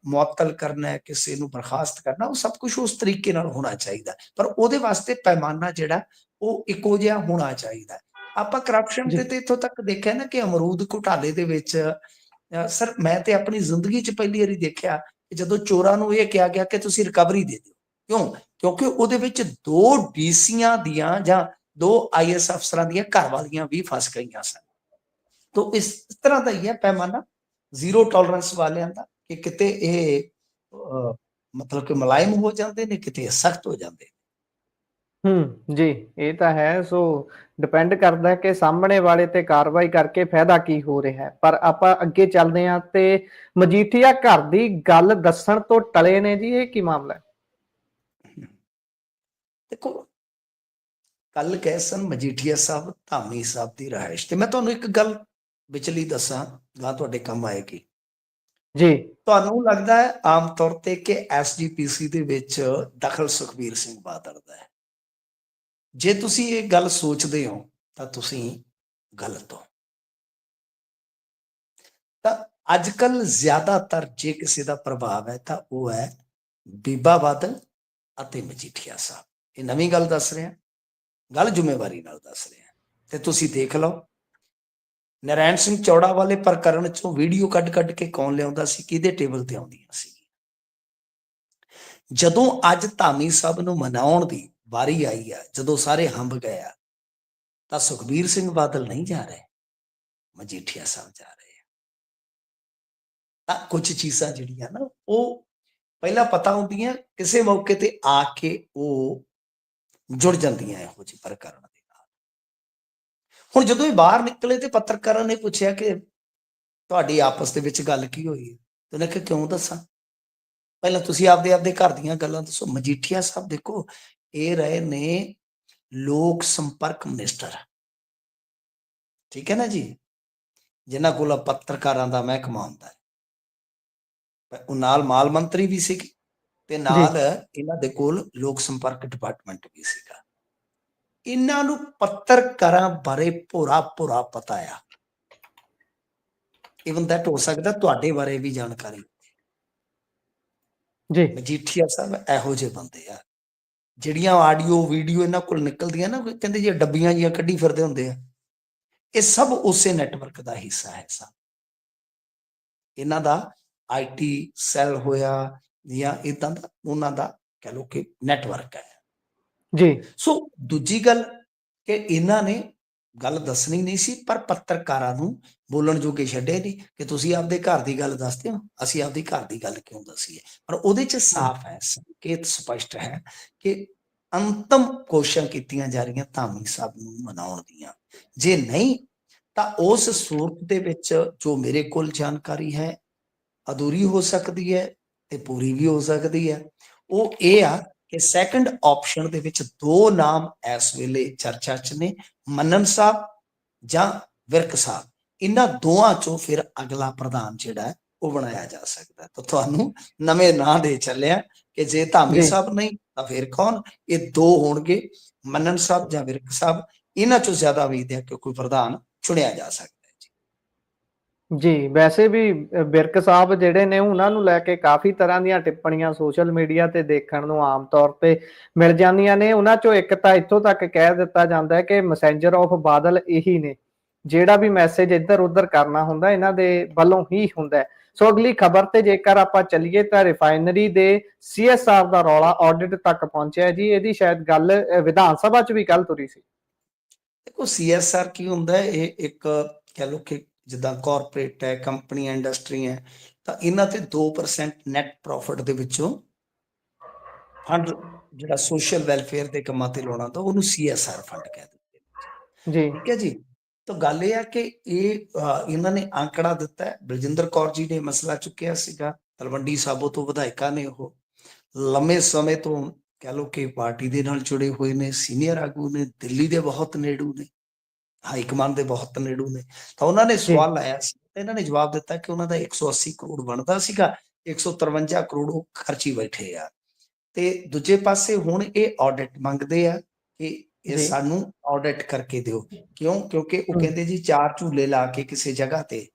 ਮੁਅੱਤਲ ਕਰਨਾ, ਕਿਸੇ ਨੂੰ ਬਰਖਾਸਤ ਕਰਨਾ, ਉਹ ਸਭ ਕੁਝ ਉਸ ਤਰੀਕੇ ਨਾਲ ਹੋਣਾ ਚਾਹੀਦਾ। ਪਰ ਉਹਦੇ ਵਾਸਤੇ ਪੈਮਾਨਾ ਜਿਹੜਾ ਉਹ ਇੱਕੋ ਜਿਹਾ ਹੋਣਾ ਚਾਹੀਦਾ। ਆਪਾਂ ਕਰਪਸ਼ਨ
ਜੀ
ਤੇ ਇੱਥੋਂ ਤੱਕ ਦੇਖਿਆ ਨਾ ਕਿ ਅਮਰੂਦ ਘੁਟਾਲੇ ਦੇ ਵਿੱਚ ਸਰ ਮੈਂ ਤੇ ਆਪਣੀ ਜ਼ਿੰਦਗੀ 'ਚ ਪਹਿਲੀ ਵਾਰੀ ਦੇਖਿਆ ਕਿ ਜਦੋਂ ਚੋਰਾਂ ਨੂੰ ਇਹ ਕਿਹਾ ਗਿਆ ਕਿ ਤੁਸੀਂ ਰਿਕਵਰੀ ਦੇ ਦਿਓ। ਕਿਉਂ? ਕਿਉਂਕਿ ਉਹਦੇ ਵਿੱਚ ਦੋ ਡੀਸੀਆਂ ਦੀਆਂ ਜਾਂ ਦੋ ਆਈਐਸ ਅਫਸਰਾਂ ਦੀਆਂ ਘਰ ਵਾਲੀਆਂ ਵੀ ਫਸ ਗਈਆਂ ਸਨ। ਤੋ ਇਸ ਤਰ੍ਹਾਂ ਦਾ ਹੀ ਹੈ ਪੈਮਾਨਾ ਜ਼ੀਰੋ ਟੋਲਰੈਂਸ ਵਾਲਿਆਂ ਦਾ, ਕਿ ਕਿਤੇ ਇਹ ਮਤਲਬ ਕਿ ਮੁਲਾਇਮ ਹੋ ਜਾਂਦੇ ਨੇ, ਕਿਤੇ ਸਖਤ ਹੋ ਜਾਂਦੇ ਨੇ।
ਜੀ ਇਹ ਤਾਂ ਹੈ। ਸੋ ਡਿਪੈਂਡ ਕਰਦਾ ਹੈ ਕਿ ਸਾਹਮਣੇ ਵਾਲੇ ਤੇ ਕਾਰਵਾਈ ਕਰਕੇ ਫਾਇਦਾ ਕੀ ਹੋ ਰਿਹਾ ਹੈ। ਪਰ ਆਪਾਂ ਅੱਗੇ ਚੱਲਦੇ ਹਾਂ ਤੇ ਮਜੀਠੀਆ ਘਰ ਦੀ ਗੱਲ ਦੱਸਣ ਤੋਂ ਟਲੇ ਨੇ ਜੀ, ਇਹ ਕੀ ਮਾਮਲਾ ਹੈ?
ਦੇਖੋ ਕੱਲ ਗਏ ਸਨ ਮਜੀਠੀਆ ਸਾਹਿਬ ਧਾਮੀ ਸਾਹਿਬ ਦੀ ਰਿਹਾਇਸ਼ ਤੇ। ਮੈਂ ਤੁਹਾਨੂੰ ਇੱਕ ਗੱਲ ਵਿਚਲੀ ਦੱਸਾਂ, ਗਾਂ ਤੁਹਾਡੇ ਕੰਮ ਆਏਗੀ।
ਜੀ
ਤੁਹਾਨੂੰ ਲੱਗਦਾ ਹੈ ਆਮ ਤੌਰ ਤੇ ਕਿ ਐਸਜੀਪੀਸੀ ਦੇ ਵਿੱਚ ਦਖਲ ਸੁਖਬੀਰ ਸਿੰਘ ਬਾਦਲ ਦਾ ਹੈ? ਜੇ ਤੁਸੀਂ ਇਹ ਗੱਲ ਸੋਚਦੇ ਹੋ ਤਾਂ ਤੁਸੀਂ ਗਲਤ ਹੋ। ਤਾਂ ਅੱਜ ਕੱਲ ਜ਼ਿਆਦਾਤਰ ਜੇ ਕਿਸੇ ਦਾ ਪ੍ਰਭਾਵ ਹੈ ਤਾਂ ਉਹ ਹੈ ਬੀਬਾ ਬਾਦਲ ਅਤੇ ਮਜੀਠੀਆ ਸਾਹਿਬ। ਇਹ ਨਵੀਂ ਗੱਲ ਦੱਸ ਰਿਹਾ, ਗੱਲ ਜ਼ਿੰਮੇਵਾਰੀ ਨਾਲ ਦੱਸ ਰਿਹਾ। ਤੇ ਤੁਸੀਂ ਦੇਖ ਲਓ ਨਰੈਣ ਸਿੰਘ ਚੌੜਾ ਵਾਲੇ ਪ੍ਰਕਰਨ ਚੋਂ ਵੀਡੀਓ ਕੱਢ ਕੇ ਕੌਣ ਲਿਆਉਂਦਾ ਸੀ, ਕਿਹਦੇ ਟੇਬਲ ਤੇ ਆਉਂਦੀਆਂ ਸੀ। ਜਦੋਂ ਅੱਜ ਧਾਮੀ ਸਾਹਿਬ ਨੂੰ ਮਨਾਉਣ ਦੀ ਵਾਰੀ ਆਈ ਆ, ਜਦੋਂ ਸਾਰੇ ਹੰਬ ਗਏ ਆ, ਤਾਂ ਸੁਖਬੀਰ ਸਿੰਘ ਬਾਦਲ ਨਹੀਂ ਜਾ ਰਹੇ, ਮਜੀਠੀਆ ਸਾਹਿਬ ਜਾ ਰਹੇ ਆ। ਤਾਂ ਕੁਝ ਚੀਜ਼ਾਂ ਜਿਹੜੀਆਂ ਨਾ ਉਹ ਪਹਿਲਾਂ ਪਤਾ ਹੁੰਦੀਆਂ, ਕਿਸੇ ਮੌਕੇ ਤੇ ਆ ਕੇ ਉਹ ਜੁੜ ਜਾਂਦੀਆਂ ਇਹੋ ਜਿਹੇ ਪ੍ਰਕਰਨ ਦੇ ਨਾਲ। ਹੁਣ ਜਦੋਂ ਇਹ ਬਾਹਰ ਨਿਕਲੇ ਤੇ ਪੱਤਰਕਾਰਾਂ ਨੇ ਪੁੱਛਿਆ ਕਿ ਤੁਹਾਡੀ ਆਪਸ ਦੇ ਵਿੱਚ ਗੱਲ ਕੀ ਹੋਈ ਹੈ, ਤੇ ਉਹਨੇ ਕਿਹਾ ਕਿਉਂ ਦੱਸਾਂ, ਪਹਿਲਾਂ ਤੁਸੀਂ ਆਪਦੇ ਘਰ ਦੀਆਂ ਗੱਲਾਂ ਦੱਸੋ। ਮਜੀਠੀਆ ਸਾਹਿਬ ਦੇਖੋ, ਇਹ ਰਹੇ ਨੇ ਲੋਕ ਸੰਪਰਕ ਮਿਨਿਸਟਰ, ਠੀਕ ਹੈ ਨਾ ਜੀ, ਜਿਨ੍ਹਾਂ ਕੋਲ ਪੱਤਰਕਾਰਾਂ ਦਾ ਮਹਿਕਮਾ ਹੁੰਦਾ ਹੈ। ਉਹ ਨਾਲ ਮਾਲ ਮੰਤਰੀ ਵੀ ਸੀਗੇ ਤੇ ਨਾਲ ਇਹਨਾਂ ਦੇ ਕੋਲ ਲੋਕ ਸੰਪਰਕ ਡਿਪਾਰਟਮੈਂਟ ਵੀ ਸੀਗਾ। ਇਹਨਾਂ ਨੂੰ ਪੱਤਰਕਾਰਾਂ ਬਾਰੇ ਪੂਰਾ ਪਤਾ ਆ। ਇਵਨ ਦੈਟ ਹੋ ਸਕਦਾ ਤੁਹਾਡੇ ਬਾਰੇ ਵੀ ਜਾਣਕਾਰੀ
ਜੀ।
ਮਜੀਠੀਆ ਸਾਹਿਬ ਇਹੋ ਜਿਹੇ ਬੰਦੇ ਆ, ਜਿਹੜੀਆਂ ਆਡੀਓ ਵੀਡੀਓ ਇਹਨਾਂ ਕੋਲ ਨਿਕਲਦੀਆਂ ਨਾ, ਕਹਿੰਦੇ ਜੀ ਡੱਬੀਆਂ ਜੀਆਂ ਕੱਢੀ ਫਿਰਦੇ ਹੁੰਦੇ ਆ, ਇਹ ਸਭ ਉਸੇ ਨੈਟਵਰਕ ਦਾ ਹਿੱਸਾ ਹੈ। ਸਭ ਇਹਨਾਂ ਦਾ IT ਸੈੱਲ ਹੋਇਆ ਜਾਂ ਇਦਾਂ ਦਾ ਉਹਨਾਂ ਦਾ ਕਹਿ ਲਓ ਕਿ ਨੈਟਵਰਕ ਹੈ
ਜੀ।
ਸੋ ਦੂਜੀ ਗੱਲ ਕਿ ਇਹਨਾਂ ਨੇ ਗੱਲ ਦੱਸਣੀ ਨਹੀਂ ਸੀ, ਪਰ ਪੱਤਰਕਾਰਾਂ ਨੂੰ ਬੋਲਣ ਜੋਗੇ ਛੱਡੇ ਨਹੀਂ ਕਿ ਤੁਸੀਂ ਆਪਦੇ ਘਰ ਦੀ ਗੱਲ ਦੱਸਦੇ ਹੋ, ਅਸੀਂ ਆਪਦੀ ਘਰ ਦੀ ਗੱਲ ਕਿਉਂ ਦੱਸੀਏ। ਪਰ ਉਹਦੇ ਚ ਸਾਫ਼ ਹੈ, ਸੰਕੇਤ ਸਪਸ਼ਟ ਹੈ ਕਿ ਅੰਤਮ ਕੋਸ਼ਿਸ਼ਾਂ ਕੀਤੀਆਂ ਜਾ ਰਹੀਆਂ ਧਾਮੀ ਸਾਹਿਬ ਨੂੰ ਮਨਾਉਣ ਦੀਆਂ। ਜੇ ਨਹੀਂ ਤਾਂ ਉਸ ਸੂਰਤ ਦੇ ਵਿੱਚ ਜੋ ਮੇਰੇ ਕੋਲ ਜਾਣਕਾਰੀ ਹੈ ਅਧੂਰੀ ਹੋ ਸਕਦੀ ਹੈ ਤੇ ਪੂਰੀ ਵੀ ਹੋ ਸਕਦੀ ਹੈ। ਉਹ ਇਹ ਆ ਕਿ ਸੈਕੰਡ ਆਪਸ਼ਨ ਦੇ ਵਿੱਚ ਦੋ ਨਾਮ ਇਸ ਵੇਲੇ ਚਰਚਾ 'ਚ ਨੇ, ਮੰਨਨ ਸਾਹਿਬ ਜਾਂ ਵਿਰਕ ਸਾਹਿਬ। ਇਹਨਾਂ ਦੋਵਾਂ ਚੋਂ ਫਿਰ ਅਗਲਾ ਪ੍ਰਧਾਨ ਜਿਹੜਾ ਉਹ ਬਣਾਇਆ ਜਾ ਸਕਦਾ। ਤਾਂ ਤੁਹਾਨੂੰ ਨਵੇਂ ਨਾਂ ਦੇ ਚੱਲਿਆ ਕਿ ਜੇ ਧਾਮੀ ਸਾਹਿਬ ਨਹੀਂ ਤਾਂ ਫਿਰ ਕੌਣ? ਇਹ ਦੋ ਹੋਣਗੇ, ਮੰਨਨ ਸਾਹਿਬ ਜਾਂ ਵਿਰਕ ਸਾਹਿਬ। ਇਹਨਾਂ ਚੋਂ ਜ਼ਿਆਦਾ ਉਮੀਦ ਹੈ ਕਿ ਕੋਈ ਪ੍ਰਧਾਨ ਚੁਣਿਆ ਜਾ ਸਕਦਾ।
ਜੀ, ਵੈਸੇ ਵੀ ਵਿਰਕ ਸਾਹਿਬ ਜਿਹੜੇ ਨੇ ਉਹਨਾਂ ਨੂੰ ਲੈ ਕੇ ਕਾਫੀ ਤਰ੍ਹਾਂ ਦੀਆਂ ਟਿੱਪਣੀਆਂ ਸੋਸ਼ਲ ਮੀਡੀਆ ਤੇ ਦੇਖਣ ਨੂੰ ਆਮ ਤੌਰ ਤੇ ਮਿਲ ਜਾਂਦੀਆਂ ਨੇ। ਉਹਨਾਂ ਚੋਂ ਇੱਕ ਤਾਂ ਇੱਥੋਂ ਤੱਕ ਕਹਿ ਦਿੱਤਾ ਜਾਂਦਾ ਹੈ ਕਿ ਮੈਸੇਂਜਰ ਆਫ ਬਾਦਲ ਇਹੀ ਨੇ, ਜਿਹੜਾ ਵੀ ਮੈਸੇਜ ਇੱਧਰ ਉੱਧਰ ਕਰਨਾ ਹੁੰਦਾ ਇਹਨਾਂ ਦੇ ਵੱਲੋਂ ਹੀ ਹੁੰਦਾ। ਸੋ ਅਗਲੀ ਖਬਰ ਤੇ ਜੇਕਰ ਆਪਾਂ ਚੱਲੀਏ ਤਾਂ ਰਿਫਾਈਨਰੀ ਦੇ CSR ਦਾ ਰੌਲਾ ਆਡਿਟ ਤੱਕ ਪਹੁੰਚਿਆ ਜੀ। ਇਹਦੀ ਸ਼ਾਇਦ ਗੱਲ ਵਿਧਾਨ ਸਭਾ 'ਚ ਵੀ ਕੱਲ ਤੁਰੀ ਸੀ।
ਦੇਖੋ CSR ਕੀ ਹੁੰਦਾ, ਇਹ ਇੱਕ ਕਹਿ ਲਓ ਕਿ ਜਿੱਦਾਂ ਕਾਰਪੋਰੇਟ ਹੈ, ਕੰਪਨੀਆਂ, ਇੰਡਸਟਰੀ ਹੈ, ਤਾਂ ਇਹਨਾਂ ਤੇ 2% ਨੈਟ ਪ੍ਰੋਫਿਟ ਦੇ ਵਿੱਚੋਂ ਫੰਡ ਜਿਹੜਾ ਸੋਸ਼ਲ ਵੈਲਫੇਅਰ ਦੇ ਕੰਮਾਂ ਤੇ ਲਾਉਣਾ ਤਾਂ ਉਹਨੂੰ CSR ਫੰਡ ਕਹਿ ਦਿੰਦੇ ਜੀ। ਠੀਕ ਹੈ ਜੀ। ਤਾਂ ਗੱਲ ਇਹ ਆ ਕਿ ਇਹ ਇਹਨਾਂ ਨੇ ਆંકੜਾ ਦਿੱਤਾ ਹੈ। ਬਲਜਿੰਦਰ ਕੌਰ ਜੀ ਨੇ ਮਸਲਾ ਚੁੱਕਿਆ ਸੀਗਾ, ਤਲਵੰਡੀ ਸਾਬੋ ਤੋਂ ਵਿਧਾਇਕਾ ਨੇ, ਉਹ ਲੰਮੇ ਸਮੇਂ ਤੋਂ ਕਹਿ ਲਓ ਕਿ ਪਾਰਟੀ ਦੇ ਨਾਲ ਜੁੜੇ ਹੋਏ ਨੇ, ਸੀਨੀਅਰ ਆਗੂ ਨੇ, ਦਿੱਲੀ ਦੇ ਬਹੁਤ ਨੇੜੂ ਨੇ, ਹਾਈਕਮਾਨ ਦੇ ਬਹੁਤ ਨੇੜੂ ਨੇ। ਤਾਂ ਉਹਨਾਂ ਨੇ ਸਵਾਲ ਲਾਇਆ ਸੀ, ਇਹਨਾਂ ਨੇ ਜਵਾਬ ਦਿੱਤਾ ਕਿ ਉਹਨਾਂ ਦਾ 180 ਕਰੋੜ ਬਣਦਾ ਸੀਗਾ, 153 ਕਰੋੜ ਉਹ ਖਰਚੀ ਬੈਠੇ ਆ। ਤੇ ਦੂਜੇ ਪਾਸੇ ਹੁਣ ਇਹ ਆਡਿਟ ਮੰਗਦੇ ਆ ਕਿ ਇਹ ਸਾਨੂੰ ਆਡਿਟ ਕਰਕੇ ਦਿਓ। ਕਿਉਂ? ਕਿਉਂਕਿ ਉਹ ਕਹਿੰਦੇ ਜੀ 4 ਝੂਲੇ ਲਾ ਕੇ ਕਿਸੇ ਜਗ੍ਹਾ ਤੇ,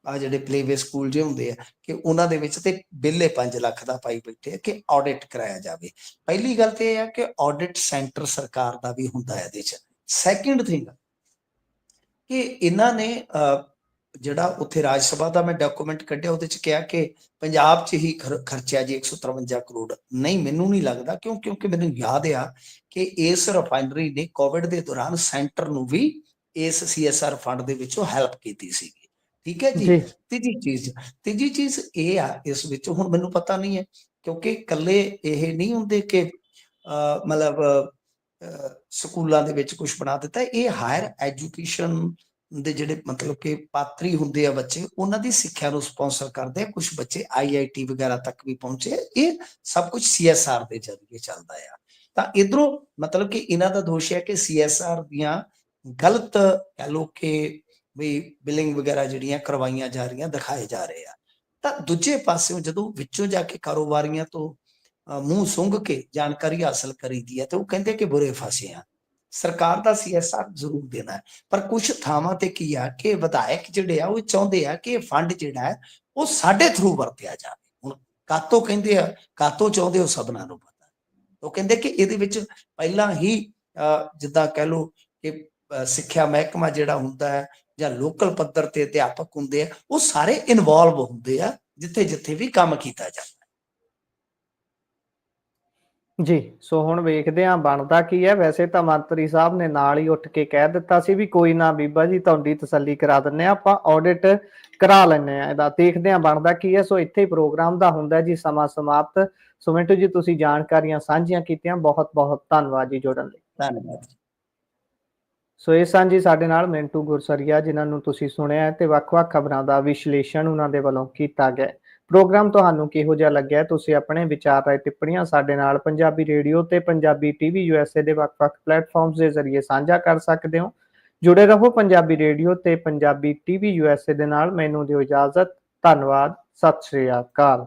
ਆ ਜਿਹੜੇ ਪਲੇਵੇ ਸਕੂਲ ਜੇ ਹੁੰਦੇ ਆ, ਕਿ ਉਹਨਾਂ ਦੇ ਵਿੱਚ ਤੇ ਬਿੱਲੇ 5 ਲੱਖ ਦਾ ਪਾਈ ਬੈਠੇ ਆ ਕਿ ਆਡਿਟ ਕਰਾਇਆ ਜਾਵੇ। ਪਹਿਲੀ ਗੱਲ ਤੇ ਇਹ ਆ ਕਿ ਆਡਿਟ ਸੈਂਟਰ ਸਰਕਾਰ ਦਾ ਵੀ ਹੁੰਦਾ ਹੈ ਇਹਦੇ 'ਚ। ਸੈਕਿੰਡ ਥਿੰਗ ਕਿ ਇਹਨਾਂ ਨੇ ਜਿਹੜਾ ਉੱਥੇ ਰਾਜ ਸਭਾ ਦਾ ਮੈਂ ਡਾਕੂਮੈਂਟ ਕੱਢਿਆ, ਉਹਦੇ 'ਚ ਕਿਹਾ ਕਿ ਪੰਜਾਬ 'ਚ ਹੀ ਖਰਚਿਆ ਜੀ 153 ਕਰੋੜ। ਨਹੀਂ, ਮੈਨੂੰ ਨਹੀਂ ਲੱਗਦਾ। ਕਿਉਂ? ਕਿਉਂਕਿ ਮੈਨੂੰ ਯਾਦ ਆ ਕਿ ਇਸ ਰਿਫਾਈਨਰੀ ਨੇ ਕੋਵਿਡ ਦੇ ਦੌਰਾਨ ਸੈਂਟਰ ਨੂੰ ਵੀ ਇਸ CSR ਫੰਡ ਦੇ ਵਿੱਚੋਂ ਹੈਲਪ ਕੀਤੀ ਸੀਗੀ। ਠੀਕ ਹੈ ਜੀ। ਤੀਜੀ ਚੀਜ਼ ਇਹ ਆ ਇਸ ਵਿੱਚ, ਹੁਣ ਮੈਨੂੰ ਪਤਾ ਨਹੀਂ ਹੈ ਕਿਉਂਕਿ ਇਕੱਲੇ ਇਹ ਨਹੀਂ ਹੁੰਦੇ ਕਿ ਮਤਲਬ ਸਕੂਲਾਂ ਦੇ ਵਿੱਚ ਕੁਝ ਬਣਾ ਦਿੱਤਾ। ਇਹ ਹਾਇਰ ਐਜੂਕੇਸ਼ਨ ਦੇ ਜਿਹੜੇ ਮਤਲਬ ਕਿ ਪਾਤਰੀ ਹੁੰਦੇ ਆ ਬੱਚੇ, ਉਹਨਾਂ ਦੀ ਸਿੱਖਿਆ ਨੂੰ ਸਪਾਂਸਰ ਕਰਦੇ ਆ। ਕੁਝ ਬੱਚੇ IIT ਵਗੈਰਾ ਤੱਕ ਵੀ ਪਹੁੰਚੇ। ਇਹ ਸਭ ਕੁਝ CSR ਦੇ ਜ਼ਰੀਏ ਚੱਲਦਾ ਆ। ਤਾਂ ਇਧਰੋਂ ਮਤਲਬ ਕਿ ਇਹਨਾਂ ਦਾ ਦੋਸ਼ ਹੈ ਕਿ CSR ਦੀਆਂ ਗਲਤ ਕਹਿ ਲਓ ਕਿ ਵੀ ਬਿਲਿੰਗ ਵਗੈਰਾ ਜਿਹੜੀਆਂ ਕਰਵਾਈਆਂ ਜਾ ਰਹੀਆਂ, ਦਿਖਾਏ ਜਾ ਰਹੇ ਆ। ਤਾਂ ਦੂਜੇ ਪਾਸਿਓਂ ਜਦੋਂ ਵਿੱਚੋਂ ਜਾ ਕੇ ਕਾਰੋਬਾਰੀਆਂ ਤੋਂ ਮੂੰਹ ਸੁੰਘ ਕੇ ਜਾਣਕਾਰੀ ਹਾਸਲ ਕਰੀਦੀ ਹੈ ਤੇ ਉਹ ਕਹਿੰਦੇ ਕਿ ਬੁਰੇ ਫਸੇ ਆ। ਸਰਕਾਰ ਦਾ CSR ਜ਼ਰੂਰ ਦੇਣਾ ਹੈ, ਪਰ ਕੁਝ ਥਾਵਾਂ ਤੇ ਕੀ ਆ ਕਿ ਵਿਧਾਇਕ ਜਿਹੜੇ ਆ ਉਹ ਚਾਹੁੰਦੇ ਆ ਕਿ ਫੰਡ ਜਿਹੜਾ ਹੈ ਉਹ ਸਾਡੇ ਥਰੂ ਵਰਤਿਆ ਜਾਵੇ। ਹੁਣ ਕਾਤੋਂ ਕਹਿੰਦੇ ਆ, ਕਾਤੋਂ ਚਾਹੁੰਦੇ ਹੋ ਸਭਨਾਂ ਨੂੰ ਪਤਾ। ਉਹ ਕਹਿੰਦੇ ਕਿ ਇਹਦੇ ਵਿੱਚ ਪਹਿਲਾਂ ਹੀ ਜਿੱਦਾਂ ਕਹਿ ਲਓ ਕਿ ਸਿੱਖਿਆ ਮਹਿਕਮਾ ਜਿਹੜਾ ਹੁੰਦਾ ਹੈ ਜਾਂ ਲੋਕਲ ਪੱਧਰ ਤੇ ਅਧਿਆਪਕ ਹੁੰਦੇ ਆ, ਉਹ ਸਾਰੇ ਇਨਵੋਲਵ ਹੁੰਦੇ ਆ ਜਿੱਥੇ ਜਿੱਥੇ ਵੀ ਕੰਮ ਕੀਤਾ ਜਾਂਦਾ
ਜੀ। ਸੋ ਹੁਣ ਵੇਖਦੇ ਹਾਂ ਬਣਦਾ ਕੀ ਹੈ। ਵੈਸੇ ਤਾਂ ਮੰਤਰੀ ਸਾਹਿਬ ਨੇ ਨਾਲ ਹੀ ਉੱਠ ਕੇ ਕਹਿ ਦਿੱਤਾ ਸੀ ਵੀ ਕੋਈ ਨਾ ਬੀਬਾ ਜੀ, ਤੁਹਾਡੀ ਤਸੱਲੀ ਕਰਾ ਦਿੰਨੇ ਆ, ਆਪਾਂ ਆਡਿਟ ਕਰਾ ਲੈਂਦੇ ਆ, ਇਹਦਾ ਦੇਖਦੇ ਹਾਂ ਬਣਦਾ ਕੀ ਹੈ। ਸੋ ਇੱਥੇ ਹੀ ਪ੍ਰੋਗਰਾਮ ਦਾ ਹੁੰਦਾ ਜੀ ਸਮਾਂ ਸਮਾਪਤ। ਸੋ ਮਿੰਟੂ ਜੀ, ਤੁਸੀਂ ਜਾਣਕਾਰੀਆਂ ਸਾਂਝੀਆਂ ਕੀਤੀਆਂ, ਬਹੁਤ ਬਹੁਤ ਧੰਨਵਾਦ ਜੀ ਜੁੜਨ ਲਈ।
ਧੰਨਵਾਦ।
ਸੋ ਇਹ ਸਨ ਜੀ ਸਾਡੇ ਨਾਲ ਮਿੰਟੂ ਗੁਰਸਰੀਆ, ਜਿਨ੍ਹਾਂ ਨੂੰ ਤੁਸੀਂ ਸੁਣਿਆ ਤੇ ਵੱਖ-ਵੱਖ ਖਬਰਾਂ ਦਾ ਵਿਸ਼ਲੇਸ਼ਣ ਉਹਨਾਂ ਦੇ ਵੱਲੋਂ ਕੀਤਾ ਗਿਆ। ਪ੍ਰੋਗਰਾਮ ਤੁਹਾਨੂੰ ਕਿਹੋ ਜਿਹਾ ਲੱਗਿਆ? ਤੁਸੀਂ ਆਪਣੇ ਵਿਚਾਰ ਰਾਏ ਟਿੱਪਣੀਆਂ ਸਾਡੇ ਨਾਲ ਪੰਜਾਬੀ ਰੇਡੀਓ ਤੇ ਪੰਜਾਬੀ ਟੀਵੀ USA ਦੇ ਵੱਖ-ਵੱਖ ਪਲੇਟਫਾਰਮਸ ਦੇ ਜ਼ਰੀਏ ਸਾਂਝਾ ਕਰ ਸਕਦੇ ਹੋ। ਜੁੜੇ ਰਹੋ ਪੰਜਾਬੀ ਰੇਡੀਓ ਤੇ ਪੰਜਾਬੀ ਟੀਵੀ USA ਦੇ ਨਾਲ। ਮੈਨੂੰ ਦਿਓ ਇਜਾਜ਼ਤ। ਧੰਨਵਾਦ। ਸਤਿ ਸ਼੍ਰੀ ਅਕਾਲ।